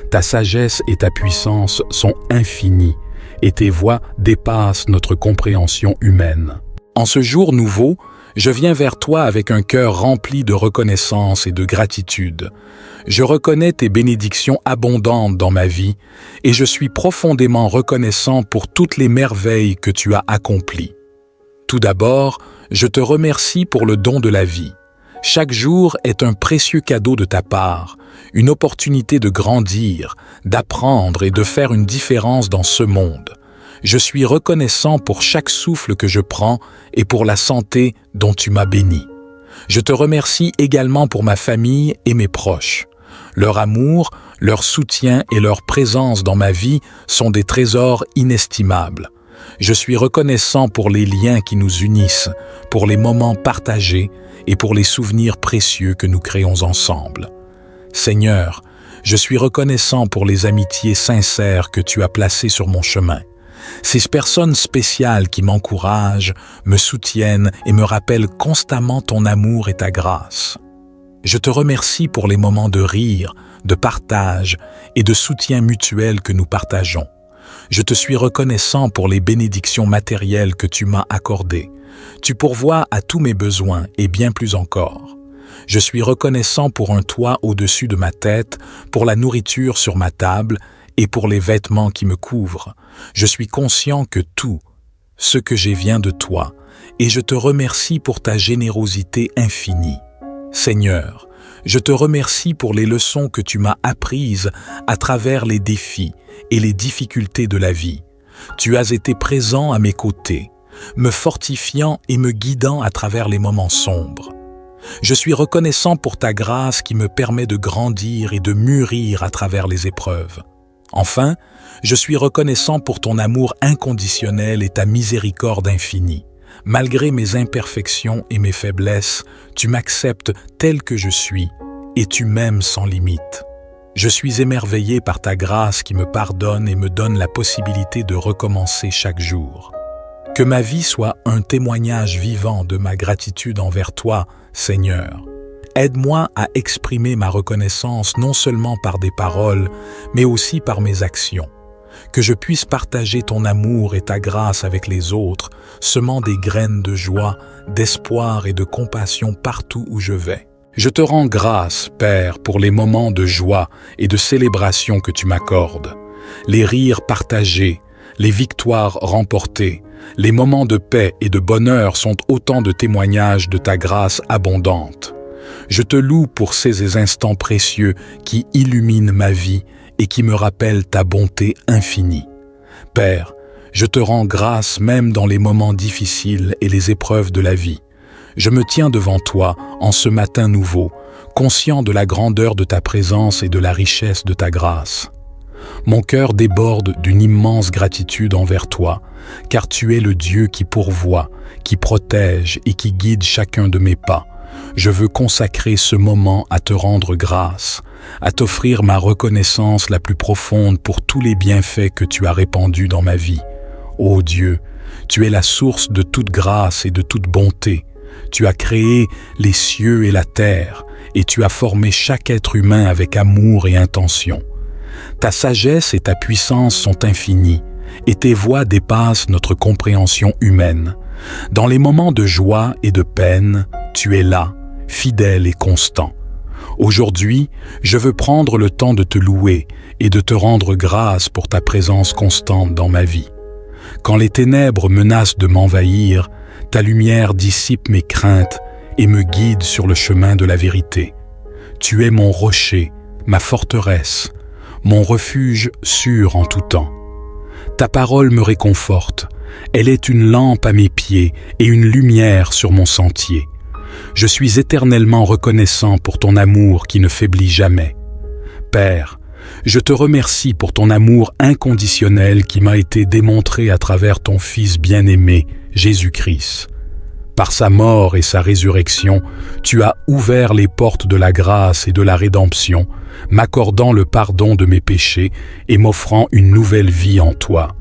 Ta sagesse et ta puissance sont infinies et tes voies dépassent notre compréhension humaine. En ce jour nouveau, je viens vers toi avec un cœur rempli de reconnaissance et de gratitude. Je reconnais tes bénédictions abondantes dans ma vie et je suis profondément reconnaissant pour toutes les merveilles que tu as accomplies. Tout d'abord, je te remercie pour le don de la vie. Chaque jour est un précieux cadeau de ta part, une opportunité de grandir, d'apprendre et de faire une différence dans ce monde. Je suis reconnaissant pour chaque souffle que je prends et pour la santé dont tu m'as béni. Je te remercie également pour ma famille et mes proches. Leur amour, leur soutien et leur présence dans ma vie sont des trésors inestimables. Je suis reconnaissant pour les liens qui nous unissent, pour les moments partagés et pour les souvenirs précieux que nous créons ensemble. Seigneur, je suis reconnaissant pour les amitiés sincères que tu as placées sur mon chemin. Ces personnes spéciales qui m'encouragent, me soutiennent et me rappellent constamment ton amour et ta grâce. Je te remercie pour les moments de rire, de partage et de soutien mutuel que nous partageons. Je te suis reconnaissant pour les bénédictions matérielles que tu m'as accordées. Tu pourvois à tous mes besoins et bien plus encore. Je suis reconnaissant pour un toit au-dessus de ma tête, pour la nourriture sur ma table et pour les vêtements qui me couvrent. Je suis conscient que tout ce que j'ai vient de toi et je te remercie pour ta générosité infinie. Seigneur, je te remercie pour les leçons que tu m'as apprises à travers les défis et les difficultés de la vie. Tu as été présent à mes côtés, me fortifiant et me guidant à travers les moments sombres. Je suis reconnaissant pour ta grâce qui me permet de grandir et de mûrir à travers les épreuves. Enfin, je suis reconnaissant pour ton amour inconditionnel et ta miséricorde infinie. Malgré mes imperfections et mes faiblesses, tu m'acceptes tel que je suis et tu m'aimes sans limite. Je suis émerveillé par ta grâce qui me pardonne et me donne la possibilité de recommencer chaque jour. Que ma vie soit un témoignage vivant de ma gratitude envers toi, Seigneur. Aide-moi à exprimer ma reconnaissance non seulement par des paroles, mais aussi par mes actions. Que je puisse partager ton amour et ta grâce avec les autres, semant des graines de joie, d'espoir et de compassion partout où je vais. Je te rends grâce, Père, pour les moments de joie et de célébration que tu m'accordes. Les rires partagés, les victoires remportées, les moments de paix et de bonheur sont autant de témoignages de ta grâce abondante. Je te loue pour ces instants précieux qui illuminent ma vie et qui me rappellent ta bonté infinie. Père, je te rends grâce même dans les moments difficiles et les épreuves de la vie. Je me tiens devant toi en ce matin nouveau, conscient de la grandeur de ta présence et de la richesse de ta grâce. Mon cœur déborde d'une immense gratitude envers toi, car tu es le Dieu qui pourvoit, qui protège et qui guide chacun de mes pas. Je veux consacrer ce moment à te rendre grâce, à t'offrir ma reconnaissance la plus profonde pour tous les bienfaits que tu as répandus dans ma vie. Ô Dieu, tu es la source de toute grâce et de toute bonté. Tu as créé les cieux et la terre, et tu as formé chaque être humain avec amour et intention. Ta sagesse et ta puissance sont infinies, et tes voies dépassent notre compréhension humaine. Dans les moments de joie et de peine, tu es là, fidèle et constant. Aujourd'hui, je veux prendre le temps de te louer et de te rendre grâce pour ta présence constante dans ma vie. Quand les ténèbres menacent de m'envahir, ta lumière dissipe mes craintes et me guide sur le chemin de la vérité. Tu es mon rocher, ma forteresse, mon refuge sûr en tout temps. Ta parole me réconforte. Elle est une lampe à mes pieds et une lumière sur mon sentier. Je suis éternellement reconnaissant pour ton amour qui ne faiblit jamais. Père, je te remercie pour ton amour inconditionnel qui m'a été démontré à travers ton Fils bien-aimé, Jésus-Christ. Par sa mort et sa résurrection, tu as ouvert les portes de la grâce et de la rédemption, m'accordant le pardon de mes péchés et m'offrant une nouvelle vie en toi.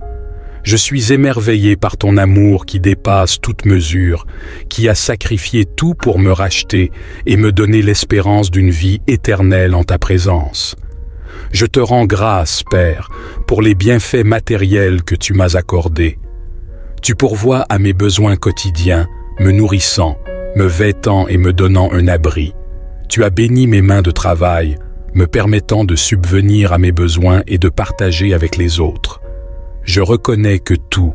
Je suis émerveillé par ton amour qui dépasse toute mesure, qui a sacrifié tout pour me racheter et me donner l'espérance d'une vie éternelle en ta présence. Je te rends grâce, Père, pour les bienfaits matériels que tu m'as accordés. Tu pourvois à mes besoins quotidiens, me nourrissant, me vêtant et me donnant un abri. Tu as béni mes mains de travail, me permettant de subvenir à mes besoins et de partager avec les autres. Je reconnais que tout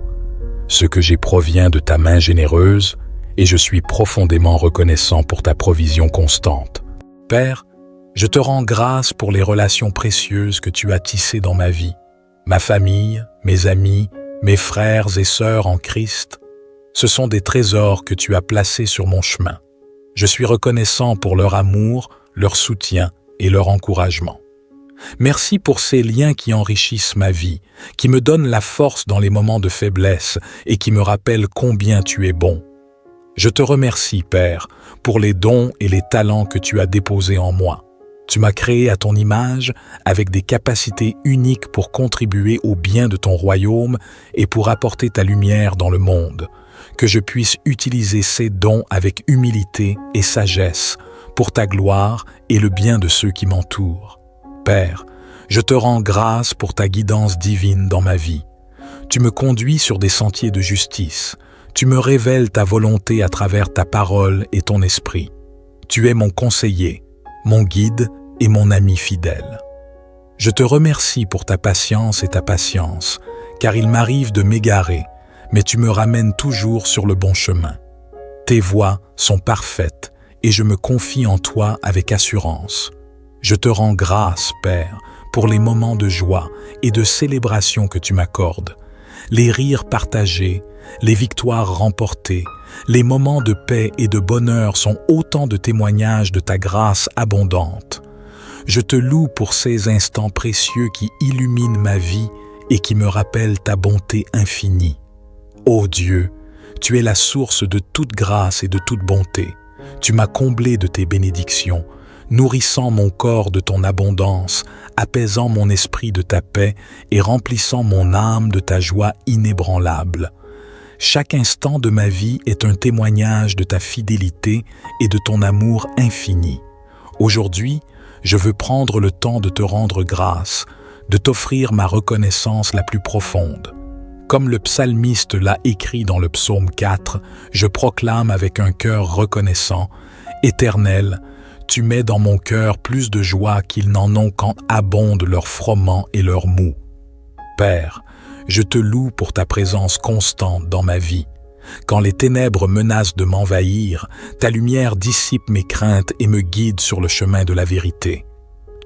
ce que j'ai provient de ta main généreuse et je suis profondément reconnaissant pour ta provision constante. Père, je te rends grâce pour les relations précieuses que tu as tissées dans ma vie, ma famille, mes amis, mes frères et sœurs en Christ. Ce sont des trésors que tu as placés sur mon chemin. Je suis reconnaissant pour leur amour, leur soutien et leur encouragement. Merci pour ces liens qui enrichissent ma vie, qui me donnent la force dans les moments de faiblesse et qui me rappellent combien tu es bon. Je te remercie, Père, pour les dons et les talents que tu as déposés en moi. Tu m'as créé à ton image avec des capacités uniques pour contribuer au bien de ton royaume et pour apporter ta lumière dans le monde. Que je puisse utiliser ces dons avec humilité et sagesse pour ta gloire et le bien de ceux qui m'entourent. Père, je te rends grâce pour ta guidance divine dans ma vie. Tu me conduis sur des sentiers de justice. Tu me révèles ta volonté à travers ta parole et ton esprit. Tu es mon conseiller, mon guide et mon ami fidèle. Je te remercie pour ta patience et ta patience, car il m'arrive de m'égarer, mais tu me ramènes toujours sur le bon chemin. Tes voies sont parfaites et je me confie en toi avec assurance. Je te rends grâce, Père, pour les moments de joie et de célébration que tu m'accordes, les rires partagés, les victoires remportées, les moments de paix et de bonheur sont autant de témoignages de ta grâce abondante. Je te loue pour ces instants précieux qui illuminent ma vie et qui me rappellent ta bonté infinie. Ô Dieu, tu es la source de toute grâce et de toute bonté. Tu m'as comblé de tes bénédictions, nourrissant mon corps de ton abondance, apaisant mon esprit de ta paix et remplissant mon âme de ta joie inébranlable. Chaque instant de ma vie est un témoignage de ta fidélité et de ton amour infini. Aujourd'hui, je veux prendre le temps de te rendre grâce, de t'offrir ma reconnaissance la plus profonde. Comme le psalmiste l'a écrit dans le psaume 4, je proclame avec un cœur reconnaissant, « Éternel, tu mets dans mon cœur plus de joie qu'ils n'en ont quand abondent leurs froment et leurs mou. » Père, je te loue pour ta présence constante dans ma vie. Quand les ténèbres menacent de m'envahir, ta lumière dissipe mes craintes et me guide sur le chemin de la vérité.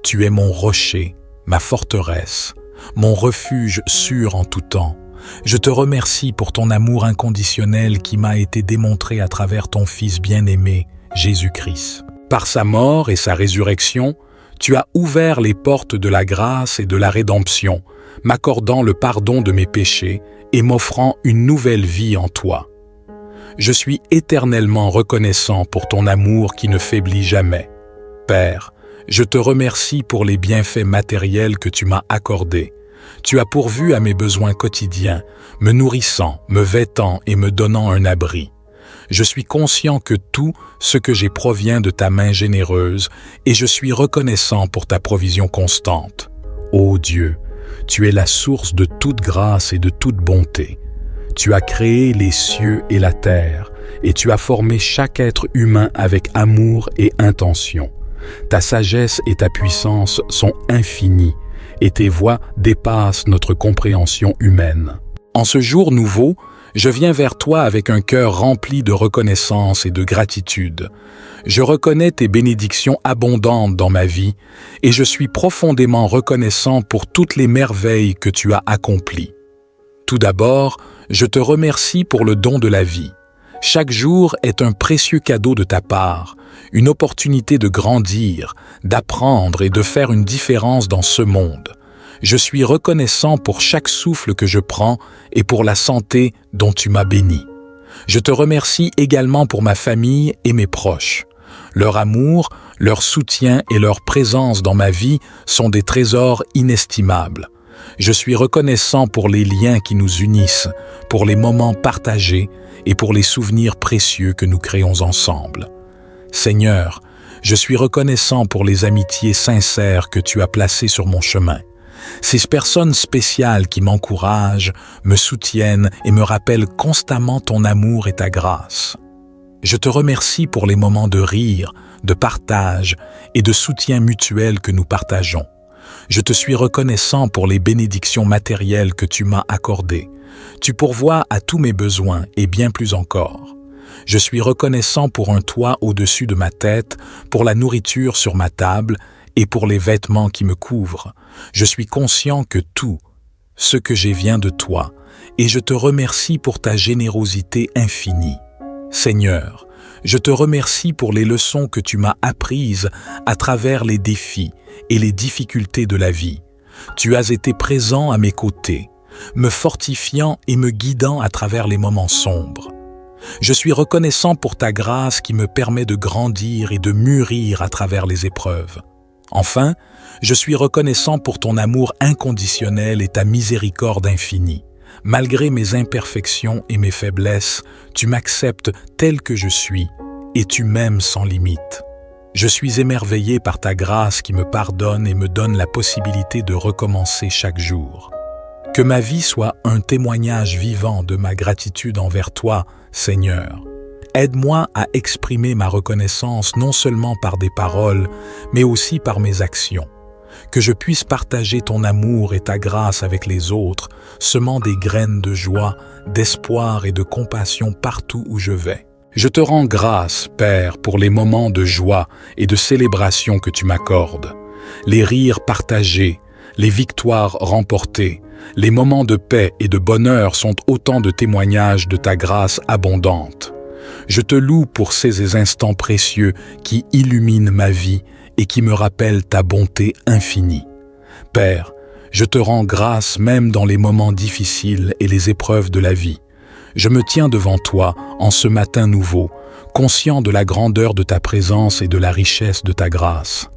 Tu es mon rocher, ma forteresse, mon refuge sûr en tout temps. Je te remercie pour ton amour inconditionnel qui m'a été démontré à travers ton Fils bien-aimé, Jésus-Christ. Par sa mort et sa résurrection, tu as ouvert les portes de la grâce et de la rédemption, m'accordant le pardon de mes péchés et m'offrant une nouvelle vie en toi. Je suis éternellement reconnaissant pour ton amour qui ne faiblit jamais. Père, je te remercie pour les bienfaits matériels que tu m'as accordés. Tu as pourvu à mes besoins quotidiens, me nourrissant, me vêtant et me donnant un abri. Je suis conscient que tout ce que j'ai provient de ta main généreuse et je suis reconnaissant pour ta provision constante. Ô Dieu, tu es la source de toute grâce et de toute bonté. Tu as créé les cieux et la terre et tu as formé chaque être humain avec amour et intention. Ta sagesse et ta puissance sont infinies et tes voies dépassent notre compréhension humaine. En ce jour nouveau, je viens vers toi avec un cœur rempli de reconnaissance et de gratitude. Je reconnais tes bénédictions abondantes dans ma vie et je suis profondément reconnaissant pour toutes les merveilles que tu as accomplies. Tout d'abord, je te remercie pour le don de la vie. Chaque jour est un précieux cadeau de ta part, une opportunité de grandir, d'apprendre et de faire une différence dans ce monde. Je suis reconnaissant pour chaque souffle que je prends et pour la santé dont tu m'as béni. Je te remercie également pour ma famille et mes proches. Leur amour, leur soutien et leur présence dans ma vie sont des trésors inestimables. Je suis reconnaissant pour les liens qui nous unissent, pour les moments partagés et pour les souvenirs précieux que nous créons ensemble. Seigneur, je suis reconnaissant pour les amitiés sincères que tu as placées sur mon chemin. Ces personnes spéciales qui m'encouragent, me soutiennent et me rappellent constamment ton amour et ta grâce. Je te remercie pour les moments de rire, de partage et de soutien mutuel que nous partageons. Je te suis reconnaissant pour les bénédictions matérielles que tu m'as accordées. Tu pourvois à tous mes besoins et bien plus encore. Je suis reconnaissant pour un toit au-dessus de ma tête, pour la nourriture sur ma table et pour les vêtements qui me couvrent. Je suis conscient que tout ce que j'ai vient de toi, et je te remercie pour ta générosité infinie. Seigneur, je te remercie pour les leçons que tu m'as apprises à travers les défis et les difficultés de la vie. Tu as été présent à mes côtés, me fortifiant et me guidant à travers les moments sombres. Je suis reconnaissant pour ta grâce qui me permet de grandir et de mûrir à travers les épreuves. Enfin, je suis reconnaissant pour ton amour inconditionnel et ta miséricorde infinie. Malgré mes imperfections et mes faiblesses, tu m'acceptes tel que je suis et tu m'aimes sans limite. Je suis émerveillé par ta grâce qui me pardonne et me donne la possibilité de recommencer chaque jour. Que ma vie soit un témoignage vivant de ma gratitude envers toi, Seigneur. Aide-moi à exprimer ma reconnaissance non seulement par des paroles, mais aussi par mes actions. Que je puisse partager ton amour et ta grâce avec les autres, semant des graines de joie, d'espoir et de compassion partout où je vais. Je te rends grâce, Père, pour les moments de joie et de célébration que tu m'accordes. Les rires partagés, les victoires remportées, les moments de paix et de bonheur sont autant de témoignages de ta grâce abondante. Je te loue pour ces instants précieux qui illuminent ma vie et qui me rappellent ta bonté infinie. Père, je te rends grâce même dans les moments difficiles et les épreuves de la vie. Je me tiens devant toi en ce matin nouveau, conscient de la grandeur de ta présence et de la richesse de ta grâce.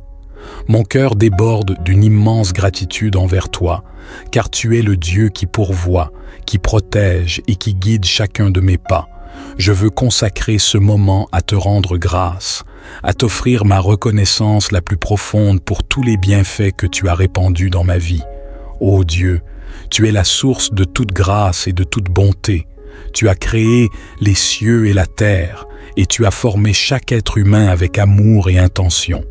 Mon cœur déborde d'une immense gratitude envers toi, car tu es le Dieu qui pourvoit, qui protège et qui guide chacun de mes pas. Je veux consacrer ce moment à te rendre grâce, à t'offrir ma reconnaissance la plus profonde pour tous les bienfaits que tu as répandus dans ma vie. Ô Dieu, tu es la source de toute grâce et de toute bonté. Tu as créé les cieux et la terre, et tu as formé chaque être humain avec amour et intention.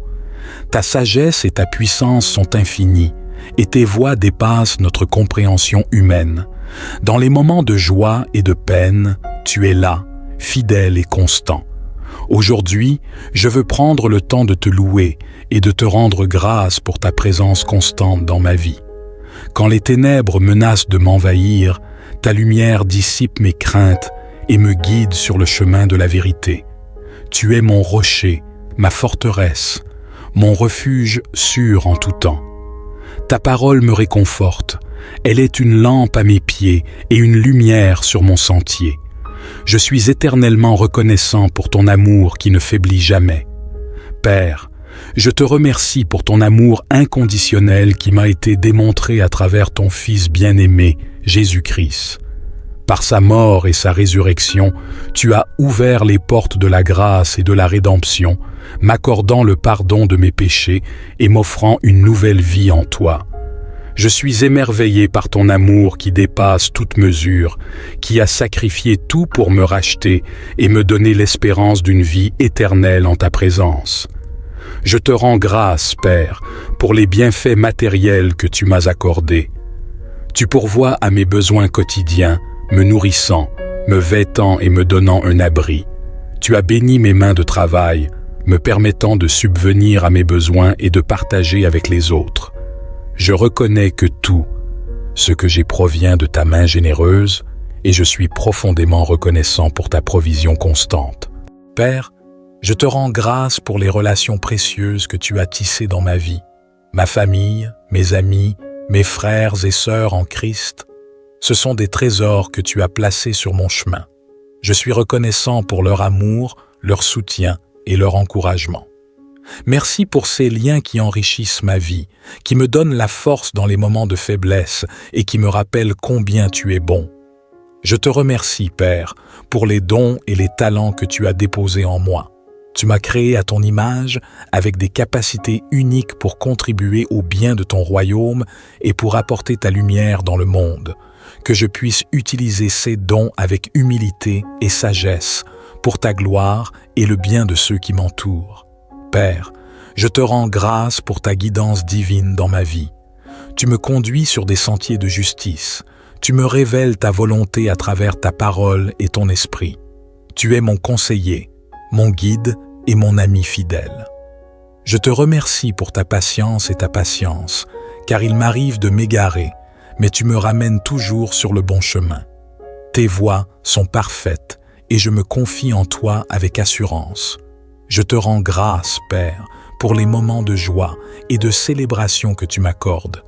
Ta sagesse et ta puissance sont infinies, et tes voies dépassent notre compréhension humaine. Dans les moments de joie et de peine, tu es là, fidèle et constant. Aujourd'hui, je veux prendre le temps de te louer et de te rendre grâce pour ta présence constante dans ma vie. Quand les ténèbres menacent de m'envahir, ta lumière dissipe mes craintes et me guide sur le chemin de la vérité. Tu es mon rocher, ma forteresse, mon refuge sûr en tout temps. Ta parole me réconforte. Elle est une lampe à mes pieds et une lumière sur mon sentier. Je suis éternellement reconnaissant pour ton amour qui ne faiblit jamais. Père, je te remercie pour ton amour inconditionnel qui m'a été démontré à travers ton Fils bien-aimé, Jésus-Christ. Par sa mort et sa résurrection, tu as ouvert les portes de la grâce et de la rédemption, m'accordant le pardon de mes péchés et m'offrant une nouvelle vie en toi. Je suis émerveillé par ton amour qui dépasse toute mesure, qui a sacrifié tout pour me racheter et me donner l'espérance d'une vie éternelle en ta présence. Je te rends grâce, Père, pour les bienfaits matériels que tu m'as accordés. Tu pourvois à mes besoins quotidiens, me nourrissant, me vêtant et me donnant un abri. Tu as béni mes mains de travail, me permettant de subvenir à mes besoins et de partager avec les autres. Je reconnais que tout ce que j'ai provient de ta main généreuse et je suis profondément reconnaissant pour ta provision constante. Père, je te rends grâce pour les relations précieuses que tu as tissées dans ma vie, ma famille, mes amis, mes frères et sœurs en Christ. Ce sont des trésors que tu as placés sur mon chemin. Je suis reconnaissant pour leur amour, leur soutien et leur encouragement. Merci pour ces liens qui enrichissent ma vie, qui me donnent la force dans les moments de faiblesse et qui me rappellent combien tu es bon. Je te remercie, Père, pour les dons et les talents que tu as déposés en moi. Tu m'as créé à ton image avec des capacités uniques pour contribuer au bien de ton royaume et pour apporter ta lumière dans le monde. Que je puisse utiliser ces dons avec humilité et sagesse pour ta gloire et le bien de ceux qui m'entourent. Père, je te rends grâce pour ta guidance divine dans ma vie. Tu me conduis sur des sentiers de justice. Tu me révèles ta volonté à travers ta parole et ton esprit. Tu es mon conseiller, mon guide et mon ami fidèle. Je te remercie pour ta patience et ta patience, car il m'arrive de m'égarer, mais tu me ramènes toujours sur le bon chemin. Tes voies sont parfaites et je me confie en toi avec assurance. Je te rends grâce, Père, pour les moments de joie et de célébration que tu m'accordes,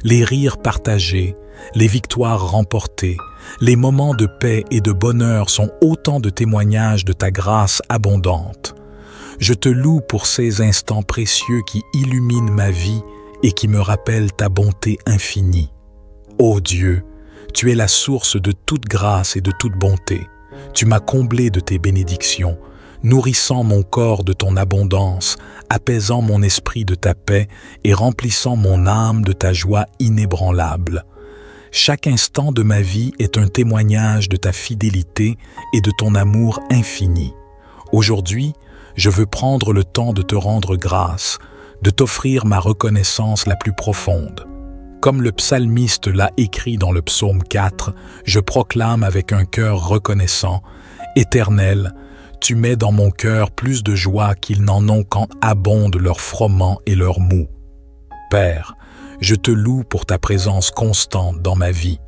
les rires partagés, les victoires remportées, les moments de paix et de bonheur sont autant de témoignages de ta grâce abondante. Je te loue pour ces instants précieux qui illuminent ma vie et qui me rappellent ta bonté infinie. Ô Dieu, tu es la source de toute grâce et de toute bonté. Tu m'as comblé de tes bénédictions, nourrissant mon corps de ton abondance, apaisant mon esprit de ta paix et remplissant mon âme de ta joie inébranlable. Chaque instant de ma vie est un témoignage de ta fidélité et de ton amour infini. Aujourd'hui, je veux prendre le temps de te rendre grâce, de t'offrir ma reconnaissance la plus profonde. Comme le psalmiste l'a écrit dans le psaume 4, je proclame avec un cœur reconnaissant, « Éternel, tu mets dans mon cœur plus de joie qu'ils n'en ont quand abondent leurs froment et leurs mou. » Père, je te loue pour ta présence constante dans ma vie.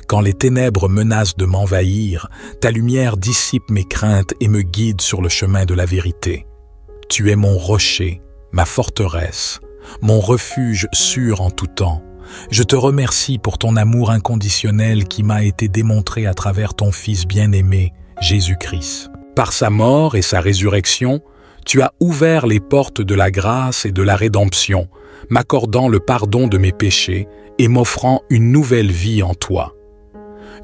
Quand les ténèbres menacent de m'envahir, ta lumière dissipe mes craintes et me guide sur le chemin de la vérité. Tu es mon rocher, ma forteresse, mon refuge sûr en tout temps. Je te remercie pour ton amour inconditionnel qui m'a été démontré à travers ton Fils bien-aimé, Jésus-Christ. Par sa mort et sa résurrection, tu as ouvert les portes de la grâce et de la rédemption, m'accordant le pardon de mes péchés et m'offrant une nouvelle vie en toi.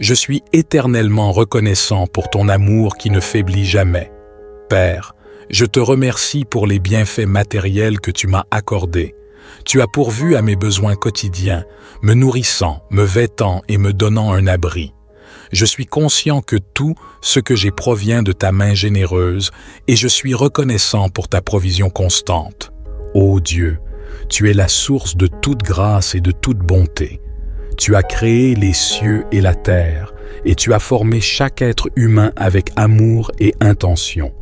Je suis éternellement reconnaissant pour ton amour qui ne faiblit jamais. Père, je te remercie pour les bienfaits matériels que tu m'as accordés. Tu as pourvu à mes besoins quotidiens, me nourrissant, me vêtant et me donnant un abri. Je suis conscient que tout ce que j'ai provient de ta main généreuse et je suis reconnaissant pour ta provision constante. Ô Dieu, tu es la source de toute grâce et de toute bonté. Tu as créé les cieux et la terre, et tu as formé chaque être humain avec amour et intention.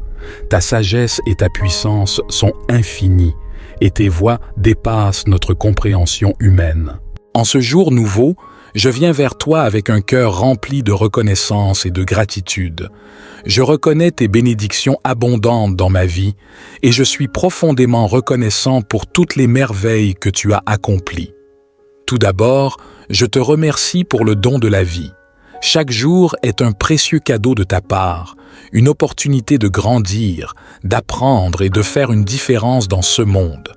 Ta sagesse et ta puissance sont infinies, et tes voies dépassent notre compréhension humaine. En ce jour nouveau, je viens vers toi avec un cœur rempli de reconnaissance et de gratitude. Je reconnais tes bénédictions abondantes dans ma vie, et je suis profondément reconnaissant pour toutes les merveilles que tu as accomplies. Tout d'abord, je te remercie pour le don de la vie. Chaque jour est un précieux cadeau de ta part, une opportunité de grandir, d'apprendre et de faire une différence dans ce monde.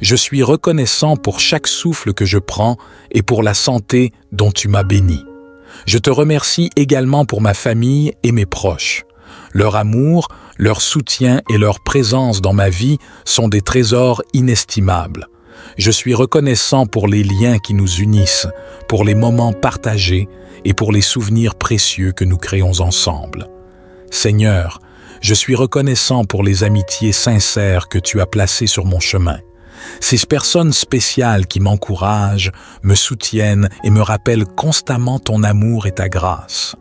Je suis reconnaissant pour chaque souffle que je prends et pour la santé dont tu m'as béni. Je te remercie également pour ma famille et mes proches. Leur amour, leur soutien et leur présence dans ma vie sont des trésors inestimables. Je suis reconnaissant pour les liens qui nous unissent, pour les moments partagés et pour les souvenirs précieux que nous créons ensemble. Seigneur, je suis reconnaissant pour les amitiés sincères que tu as placées sur mon chemin. Ces personnes spéciales qui m'encouragent, me soutiennent et me rappellent constamment ton amour et ta grâce.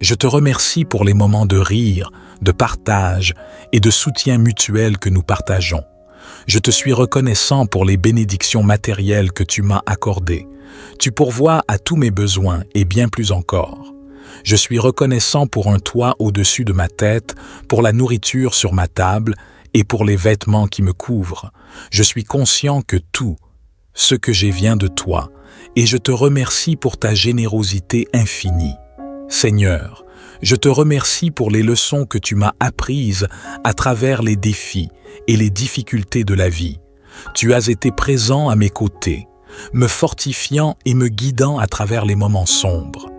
Je te remercie pour les moments de rire, de partage et de soutien mutuel que nous partageons. Je te suis reconnaissant pour les bénédictions matérielles que tu m'as accordées. Tu pourvois à tous mes besoins et bien plus encore. Je suis reconnaissant pour un toit au-dessus de ma tête, pour la nourriture sur ma table et pour les vêtements qui me couvrent. Je suis conscient que tout ce que j'ai vient de toi, et je te remercie pour ta générosité infinie. Seigneur, je te remercie pour les leçons que tu m'as apprises à travers les défis et les difficultés de la vie. Tu as été présent à mes côtés, me fortifiant et me guidant à travers les moments sombres.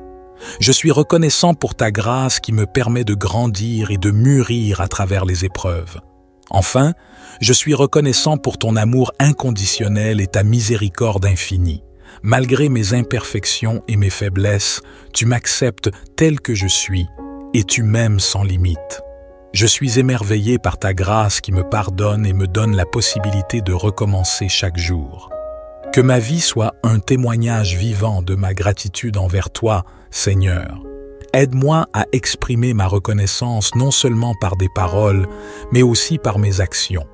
Je suis reconnaissant pour ta grâce qui me permet de grandir et de mûrir à travers les épreuves. Enfin, je suis reconnaissant pour ton amour inconditionnel et ta miséricorde infinie. Malgré mes imperfections et mes faiblesses, tu m'acceptes tel que je suis et tu m'aimes sans limite. Je suis émerveillé par ta grâce qui me pardonne et me donne la possibilité de recommencer chaque jour. Que ma vie soit un témoignage vivant de ma gratitude envers toi, Seigneur. Aide-moi à exprimer ma reconnaissance non seulement par des paroles, mais aussi par mes actions.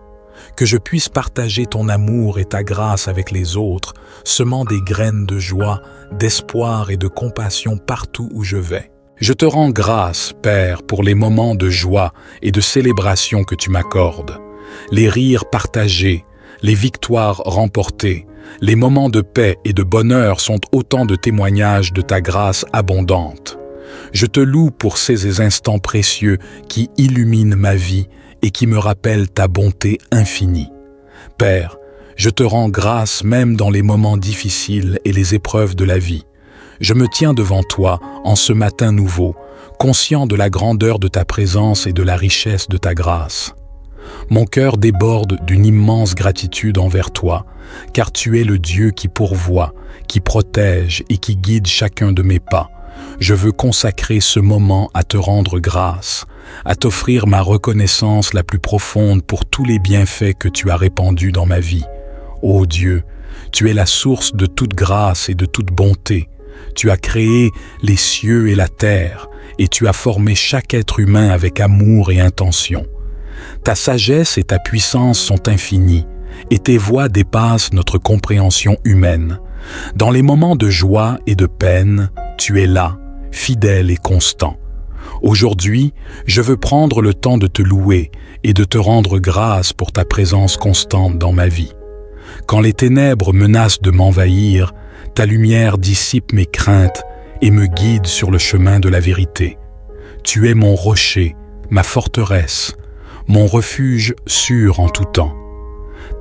Que je puisse partager ton amour et ta grâce avec les autres, semant des graines de joie, d'espoir et de compassion partout où je vais. Je te rends grâce, Père, pour les moments de joie et de célébration que tu m'accordes. Les rires partagés, les victoires remportées, les moments de paix et de bonheur sont autant de témoignages de ta grâce abondante. Je te loue pour ces instants précieux qui illuminent ma vie et qui me rappellent ta bonté infinie. Père, je te rends grâce même dans les moments difficiles et les épreuves de la vie. Je me tiens devant toi en ce matin nouveau, conscient de la grandeur de ta présence et de la richesse de ta grâce. Mon cœur déborde d'une immense gratitude envers toi, car tu es le Dieu qui pourvoit, qui protège et qui guide chacun de mes pas. Je veux consacrer ce moment à te rendre grâce, à t'offrir ma reconnaissance la plus profonde pour tous les bienfaits que tu as répandus dans ma vie. Ô Dieu, tu es la source de toute grâce et de toute bonté. Tu as créé les cieux et la terre, et tu as formé chaque être humain avec amour et intention. Ta sagesse et ta puissance sont infinies, et tes voies dépassent notre compréhension humaine. Dans les moments de joie et de peine, tu es là, fidèle et constant. Aujourd'hui, je veux prendre le temps de te louer et de te rendre grâce pour ta présence constante dans ma vie. Quand les ténèbres menacent de m'envahir, ta lumière dissipe mes craintes et me guide sur le chemin de la vérité. Tu es mon rocher, ma forteresse, mon refuge sûr en tout temps.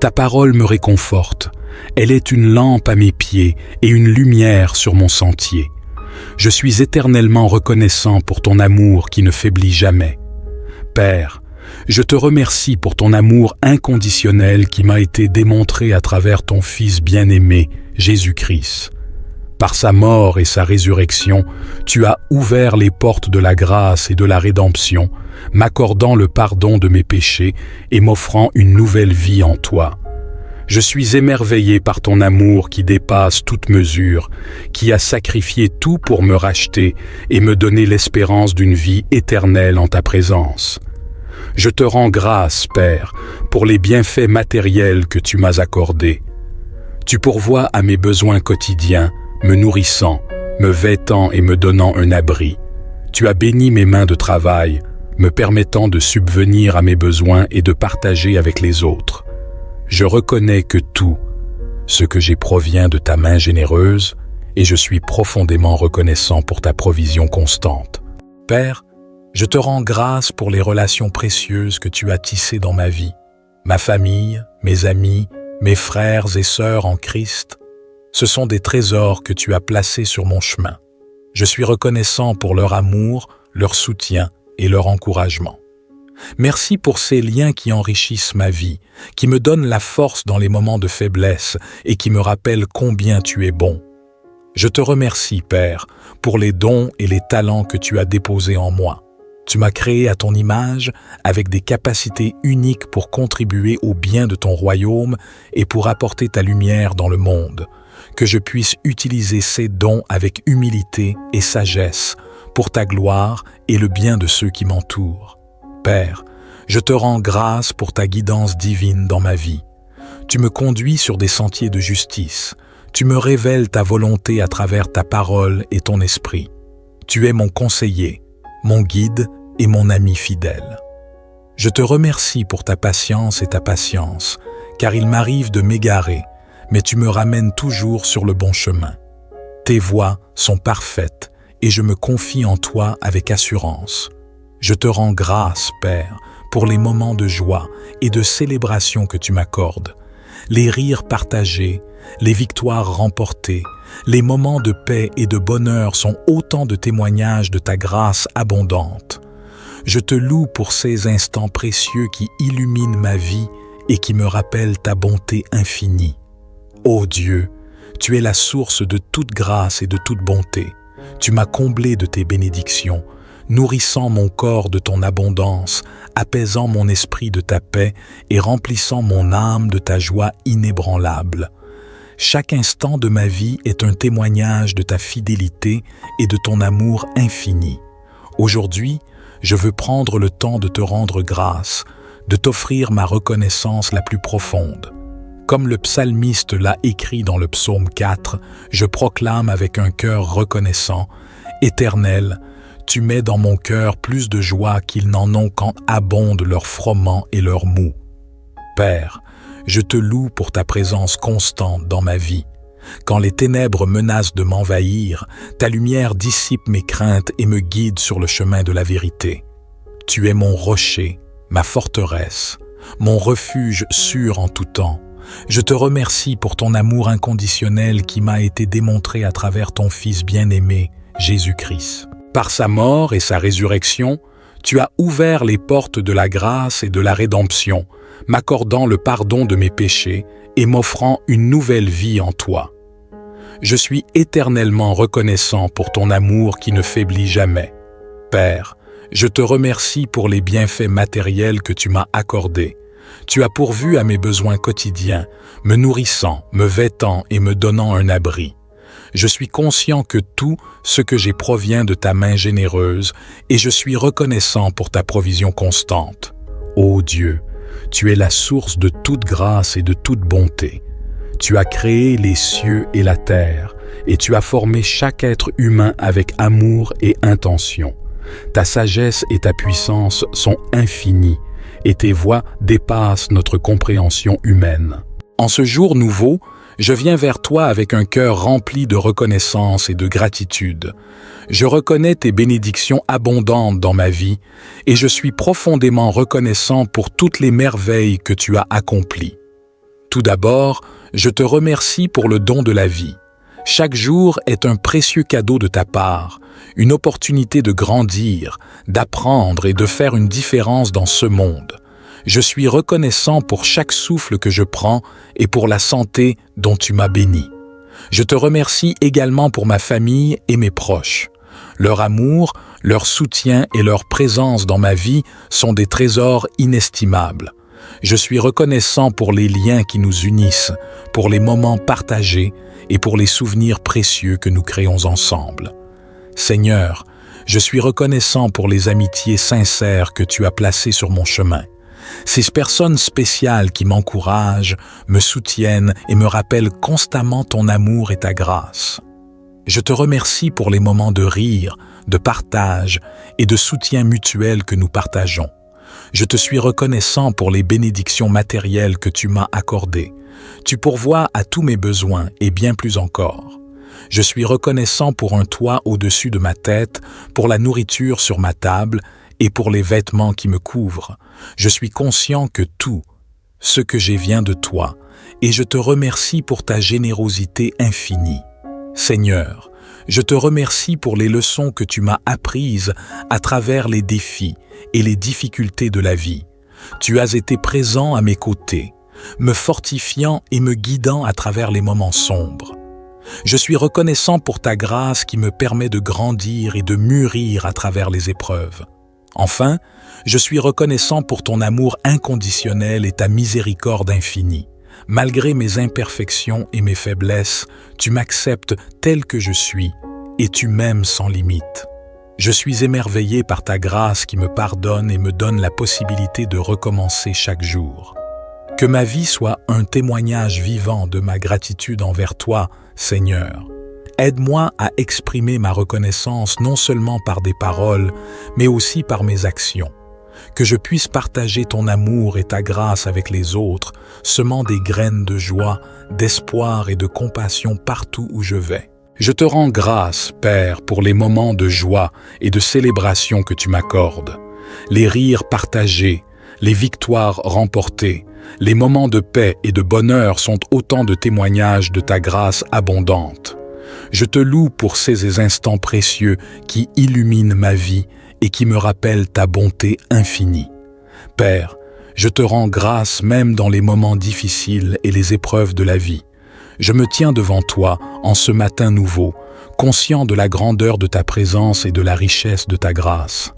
Ta parole me réconforte, elle est une lampe à mes pieds et une lumière sur mon sentier. Je suis éternellement reconnaissant pour ton amour qui ne faiblit jamais. Père, je te remercie pour ton amour inconditionnel qui m'a été démontré à travers ton Fils bien-aimé, Jésus-Christ. Par sa mort et sa résurrection, tu as ouvert les portes de la grâce et de la rédemption, m'accordant le pardon de mes péchés et m'offrant une nouvelle vie en toi. Je suis émerveillé par ton amour qui dépasse toute mesure, qui a sacrifié tout pour me racheter et me donner l'espérance d'une vie éternelle en ta présence. Je te rends grâce, Père, pour les bienfaits matériels que tu m'as accordés. Tu pourvois à mes besoins quotidiens, me nourrissant, me vêtant et me donnant un abri. Tu as béni mes mains de travail, me permettant de subvenir à mes besoins et de partager avec les autres. Je reconnais que tout ce que j'ai provient de ta main généreuse et je suis profondément reconnaissant pour ta provision constante. Père, je te rends grâce pour les relations précieuses que tu as tissées dans ma vie, ma famille, mes amis, mes frères et sœurs en Christ. Ce sont des trésors que tu as placés sur mon chemin. Je suis reconnaissant pour leur amour, leur soutien et leur encouragement. Merci pour ces liens qui enrichissent ma vie, qui me donnent la force dans les moments de faiblesse et qui me rappellent combien tu es bon. Je te remercie, Père, pour les dons et les talents que tu as déposés en moi. Tu m'as créé à ton image avec des capacités uniques pour contribuer au bien de ton royaume et pour apporter ta lumière dans le monde. Que je puisse utiliser ces dons avec humilité et sagesse pour ta gloire et le bien de ceux qui m'entourent. Père, je te rends grâce pour ta guidance divine dans ma vie. Tu me conduis sur des sentiers de justice. Tu me révèles ta volonté à travers ta parole et ton esprit. Tu es mon conseiller, mon guide et mon ami fidèle. Je te remercie pour ta patience et ta patience, car il m'arrive de m'égarer, mais tu me ramènes toujours sur le bon chemin. Tes voies sont parfaites et je me confie en toi avec assurance. Je te rends grâce, Père, pour les moments de joie et de célébration que tu m'accordes, les rires partagés, les victoires remportées, les moments de paix et de bonheur sont autant de témoignages de ta grâce abondante. Je te loue pour ces instants précieux qui illuminent ma vie et qui me rappellent ta bonté infinie. Ô Dieu, tu es la source de toute grâce et de toute bonté. Tu m'as comblé de tes bénédictions. nourrissant mon corps de ton abondance, apaisant mon esprit de ta paix et remplissant mon âme de ta joie inébranlable. Chaque instant de ma vie est un témoignage de ta fidélité et de ton amour infini. Aujourd'hui, je veux prendre le temps de te rendre grâce, de t'offrir ma reconnaissance la plus profonde. Comme le psalmiste l'a écrit dans le psaume 4, je proclame avec un cœur reconnaissant: Éternel, tu mets dans mon cœur plus de joie qu'ils n'en ont quand abondent leurs froment et leurs mou. Père, je te loue pour ta présence constante dans ma vie. Quand les ténèbres menacent de m'envahir, ta lumière dissipe mes craintes et me guide sur le chemin de la vérité. Tu es mon rocher, ma forteresse, mon refuge sûr en tout temps. Je te remercie pour ton amour inconditionnel qui m'a été démontré à travers ton Fils bien-aimé, Jésus-Christ. Par sa mort et sa résurrection, tu as ouvert les portes de la grâce et de la rédemption, m'accordant le pardon de mes péchés et m'offrant une nouvelle vie en toi. Je suis éternellement reconnaissant pour ton amour qui ne faiblit jamais. Père, je te remercie pour les bienfaits matériels que tu m'as accordés. Tu as pourvu à mes besoins quotidiens, me nourrissant, me vêtant et me donnant un abri. Je suis conscient que tout ce que j'ai provient de ta main généreuse et je suis reconnaissant pour ta provision constante. Ô Dieu, tu es la source de toute grâce et de toute bonté. Tu as créé les cieux et la terre et tu as formé chaque être humain avec amour et intention. Ta sagesse et ta puissance sont infinies et tes voies dépassent notre compréhension humaine. En ce jour nouveau, je viens vers toi avec un cœur rempli de reconnaissance et de gratitude. Je reconnais tes bénédictions abondantes dans ma vie et je suis profondément reconnaissant pour toutes les merveilles que tu as accomplies. Tout d'abord, je te remercie pour le don de la vie. Chaque jour est un précieux cadeau de ta part, une opportunité de grandir, d'apprendre et de faire une différence dans ce monde. Je suis reconnaissant pour chaque souffle que je prends et pour la santé dont tu m'as béni. Je te remercie également pour ma famille et mes proches. Leur amour, leur soutien et leur présence dans ma vie sont des trésors inestimables. Je suis reconnaissant pour les liens qui nous unissent, pour les moments partagés et pour les souvenirs précieux que nous créons ensemble. Seigneur, je suis reconnaissant pour les amitiés sincères que tu as placées sur mon chemin. Ces personnes spéciales qui m'encouragent, me soutiennent et me rappellent constamment ton amour et ta grâce. Je te remercie pour les moments de rire, de partage et de soutien mutuel que nous partageons. Je te suis reconnaissant pour les bénédictions matérielles que tu m'as accordées. Tu pourvois à tous mes besoins et bien plus encore. Je suis reconnaissant pour un toit au-dessus de ma tête, pour la nourriture sur ma table et pour les vêtements qui me couvrent. Je suis conscient que tout ce que j'ai vient de toi et je te remercie pour ta générosité infinie. Seigneur, je te remercie pour les leçons que tu m'as apprises à travers les défis et les difficultés de la vie. Tu as été présent à mes côtés, me fortifiant et me guidant à travers les moments sombres. Je suis reconnaissant pour ta grâce qui me permet de grandir et de mûrir à travers les épreuves. Enfin, je suis reconnaissant pour ton amour inconditionnel et ta miséricorde infinie. Malgré mes imperfections et mes faiblesses, tu m'acceptes tel que je suis et tu m'aimes sans limite. Je suis émerveillé par ta grâce qui me pardonne et me donne la possibilité de recommencer chaque jour. Que ma vie soit un témoignage vivant de ma gratitude envers toi, Seigneur. Aide-moi à exprimer ma reconnaissance non seulement par des paroles, mais aussi par mes actions. Que je puisse partager ton amour et ta grâce avec les autres, semant des graines de joie, d'espoir et de compassion partout où je vais. Je te rends grâce, Père, pour les moments de joie et de célébration que tu m'accordes. Les rires partagés, les victoires remportées, les moments de paix et de bonheur sont autant de témoignages de ta grâce abondante. Je te loue pour ces instants précieux qui illuminent ma vie et qui me rappellent ta bonté infinie. Père, je te rends grâce même dans les moments difficiles et les épreuves de la vie. Je me tiens devant toi en ce matin nouveau, conscient de la grandeur de ta présence et de la richesse de ta grâce.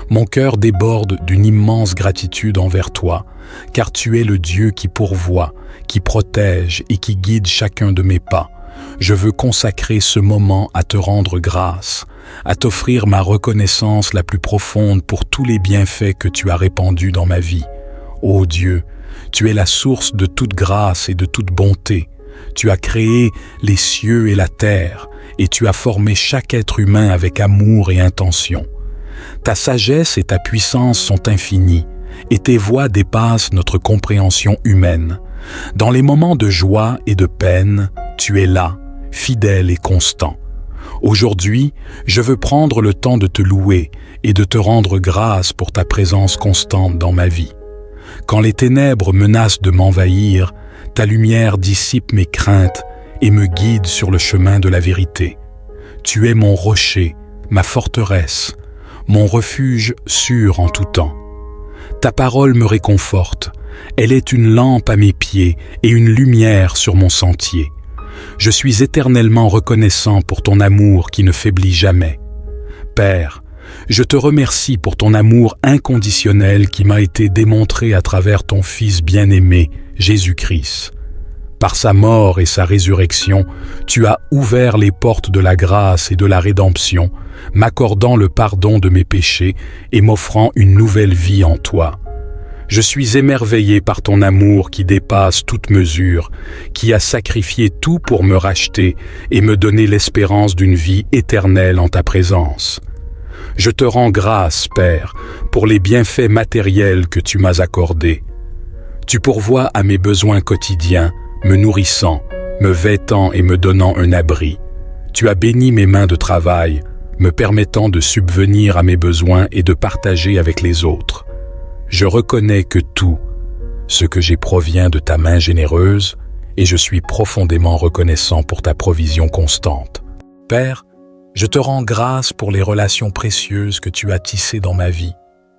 Mon cœur déborde d'une immense gratitude envers toi, car tu es le Dieu qui pourvoit, qui protège et qui guide chacun de mes pas. Je veux consacrer ce moment à te rendre grâce, à t'offrir ma reconnaissance la plus profonde pour tous les bienfaits que tu as répandus dans ma vie. Ô Dieu, tu es la source de toute grâce et de toute bonté. Tu as créé les cieux et la terre, et tu as formé chaque être humain avec amour et intention. Ta sagesse et ta puissance sont infinies, et tes voies dépassent notre compréhension humaine. Dans les moments de joie et de peine, tu es là, fidèle et constant. Aujourd'hui, je veux prendre le temps de te louer et de te rendre grâce pour ta présence constante dans ma vie. Quand les ténèbres menacent de m'envahir, ta lumière dissipe mes craintes et me guide sur le chemin de la vérité. Tu es mon rocher, ma forteresse, mon refuge sûr en tout temps. Ta parole me réconforte, elle est une lampe à mes pieds et une lumière sur mon sentier. Je suis éternellement reconnaissant pour ton amour qui ne faiblit jamais. Père, je te remercie pour ton amour inconditionnel qui m'a été démontré à travers ton Fils bien-aimé, Jésus-Christ. Par sa mort et sa résurrection, tu as ouvert les portes de la grâce et de la rédemption, m'accordant le pardon de mes péchés et m'offrant une nouvelle vie en toi. Je suis émerveillé par ton amour qui dépasse toute mesure, qui a sacrifié tout pour me racheter et me donner l'espérance d'une vie éternelle en ta présence. Je te rends grâce, Père, pour les bienfaits matériels que tu m'as accordés. Tu pourvois à mes besoins quotidiens, me nourrissant, me vêtant et me donnant un abri. Tu as béni mes mains de travail, me permettant de subvenir à mes besoins et de partager avec les autres. Je reconnais que tout ce que j'ai provient de ta main généreuse et je suis profondément reconnaissant pour ta provision constante. Père, je te rends grâce pour les relations précieuses que tu as tissées dans ma vie,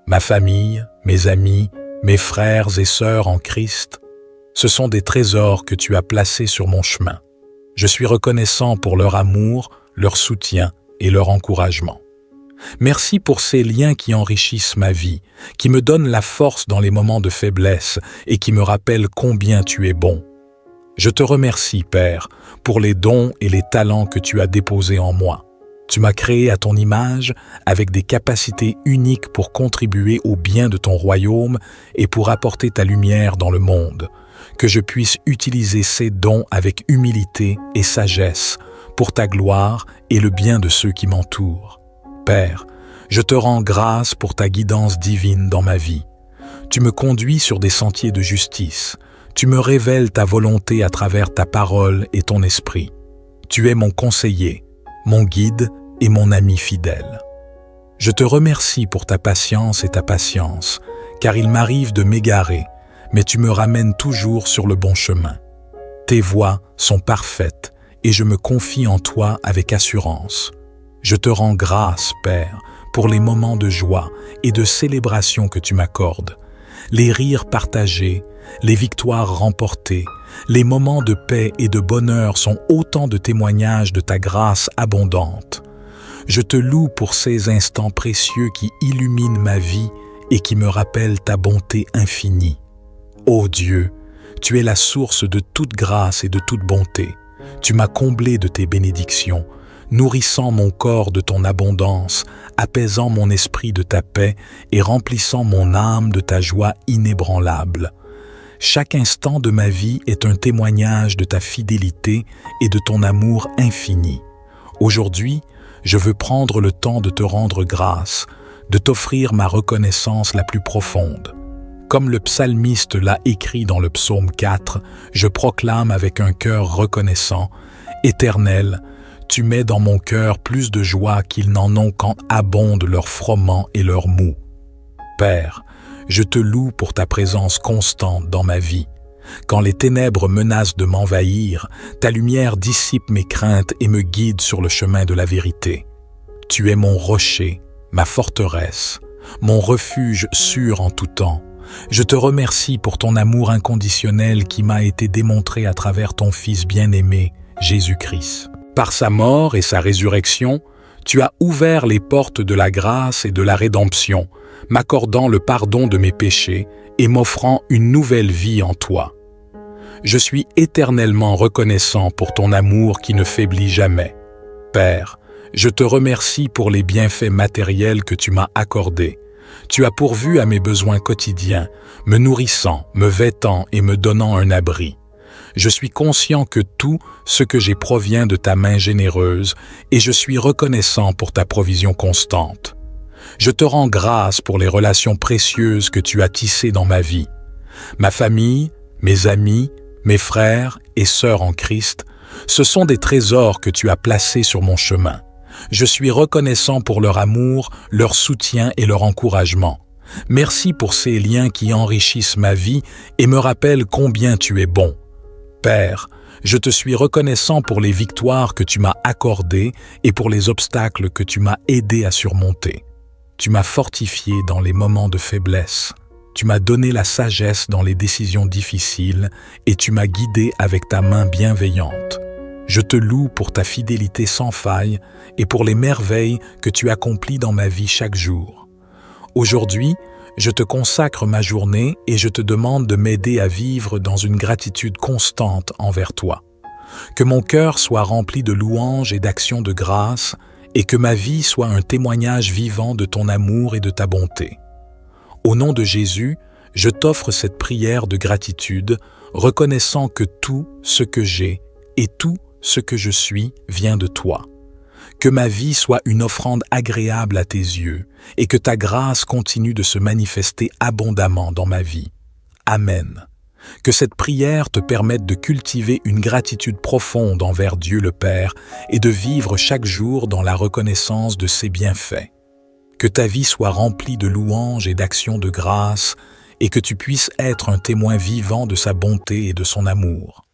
ma famille, mes amis, mes frères et sœurs en Christ. Ce sont des trésors que tu as placés sur mon chemin. Je suis reconnaissant pour leur amour, leur soutien et leur encouragement. Merci pour ces liens qui enrichissent ma vie, qui me donnent la force dans les moments de faiblesse et qui me rappellent combien tu es bon. Je te remercie, Père, pour les dons et les talents que tu as déposés en moi. Tu m'as créé à ton image avec des capacités uniques pour contribuer au bien de ton royaume et pour apporter ta lumière dans le monde. Que je puisse utiliser ces dons avec humilité et sagesse pour ta gloire et le bien de ceux qui m'entourent. Père, je te rends grâce pour ta guidance divine dans ma vie. Tu me conduis sur des sentiers de justice. Tu me révèles ta volonté à travers ta parole et ton esprit. Tu es mon conseiller, mon guide et mon ami fidèle. Je te remercie pour ta patience et ta patience, car il m'arrive de m'égarer, mais tu me ramènes toujours sur le bon chemin. Tes voies sont parfaites et je me confie en toi avec assurance. Je te rends grâce, Père, pour les moments de joie et de célébration que tu m'accordes, les rires partagés, les victoires remportées, les moments de paix et de bonheur sont autant de témoignages de ta grâce abondante. Je te loue pour ces instants précieux qui illuminent ma vie et qui me rappellent ta bonté infinie. Ô Dieu, tu es la source de toute grâce et de toute bonté. Tu m'as comblé de tes bénédictions, nourrissant mon corps de ton abondance, apaisant mon esprit de ta paix et remplissant mon âme de ta joie inébranlable. Chaque instant de ma vie est un témoignage de ta fidélité et de ton amour infini. Aujourd'hui, je veux prendre le temps de te rendre grâce, de t'offrir ma reconnaissance la plus profonde. Comme le psalmiste l'a écrit dans le psaume 4, je proclame avec un cœur reconnaissant, « Éternel, tu mets dans mon cœur plus de joie qu'ils n'en ont quand abondent leurs froment et leurs mou. » Père, je te loue pour ta présence constante dans ma vie. Quand les ténèbres menacent de m'envahir, ta lumière dissipe mes craintes et me guide sur le chemin de la vérité. Tu es mon rocher, ma forteresse, mon refuge sûr en tout temps. Je te remercie pour ton amour inconditionnel qui m'a été démontré à travers ton Fils bien-aimé, Jésus-Christ. Par sa mort et sa résurrection, tu as ouvert les portes de la grâce et de la rédemption, m'accordant le pardon de mes péchés et m'offrant une nouvelle vie en toi. Je suis éternellement reconnaissant pour ton amour qui ne faiblit jamais. Père, je te remercie pour les bienfaits matériels que tu m'as accordés. Tu as pourvu à mes besoins quotidiens, me nourrissant, me vêtant et me donnant un abri. Je suis conscient que tout ce que j'ai provient de ta main généreuse et je suis reconnaissant pour ta provision constante. Je te rends grâce pour les relations précieuses que tu as tissées dans ma vie. Ma famille, mes amis, mes frères et sœurs en Christ, ce sont des trésors que tu as placés sur mon chemin. Je suis reconnaissant pour leur amour, leur soutien et leur encouragement. Merci pour ces liens qui enrichissent ma vie et me rappellent combien tu es bon. Père, je te suis reconnaissant pour les victoires que tu m'as accordées et pour les obstacles que tu m'as aidé à surmonter. Tu m'as fortifié dans les moments de faiblesse. Tu m'as donné la sagesse dans les décisions difficiles et tu m'as guidé avec ta main bienveillante. Je te loue pour ta fidélité sans faille et pour les merveilles que tu accomplis dans ma vie chaque jour. Aujourd'hui, je te consacre ma journée et je te demande de m'aider à vivre dans une gratitude constante envers toi. Que mon cœur soit rempli de louanges et d'actions de grâce et que ma vie soit un témoignage vivant de ton amour et de ta bonté. Au nom de Jésus, je t'offre cette prière de gratitude, reconnaissant que tout ce que j'ai et tout ce que je suis vient de toi. Que ma vie soit une offrande agréable à tes yeux et que ta grâce continue de se manifester abondamment dans ma vie. Amen. Que cette prière te permette de cultiver une gratitude profonde envers Dieu le Père et de vivre chaque jour dans la reconnaissance de ses bienfaits. Que ta vie soit remplie de louanges et d'actions de grâce et que tu puisses être un témoin vivant de sa bonté et de son amour.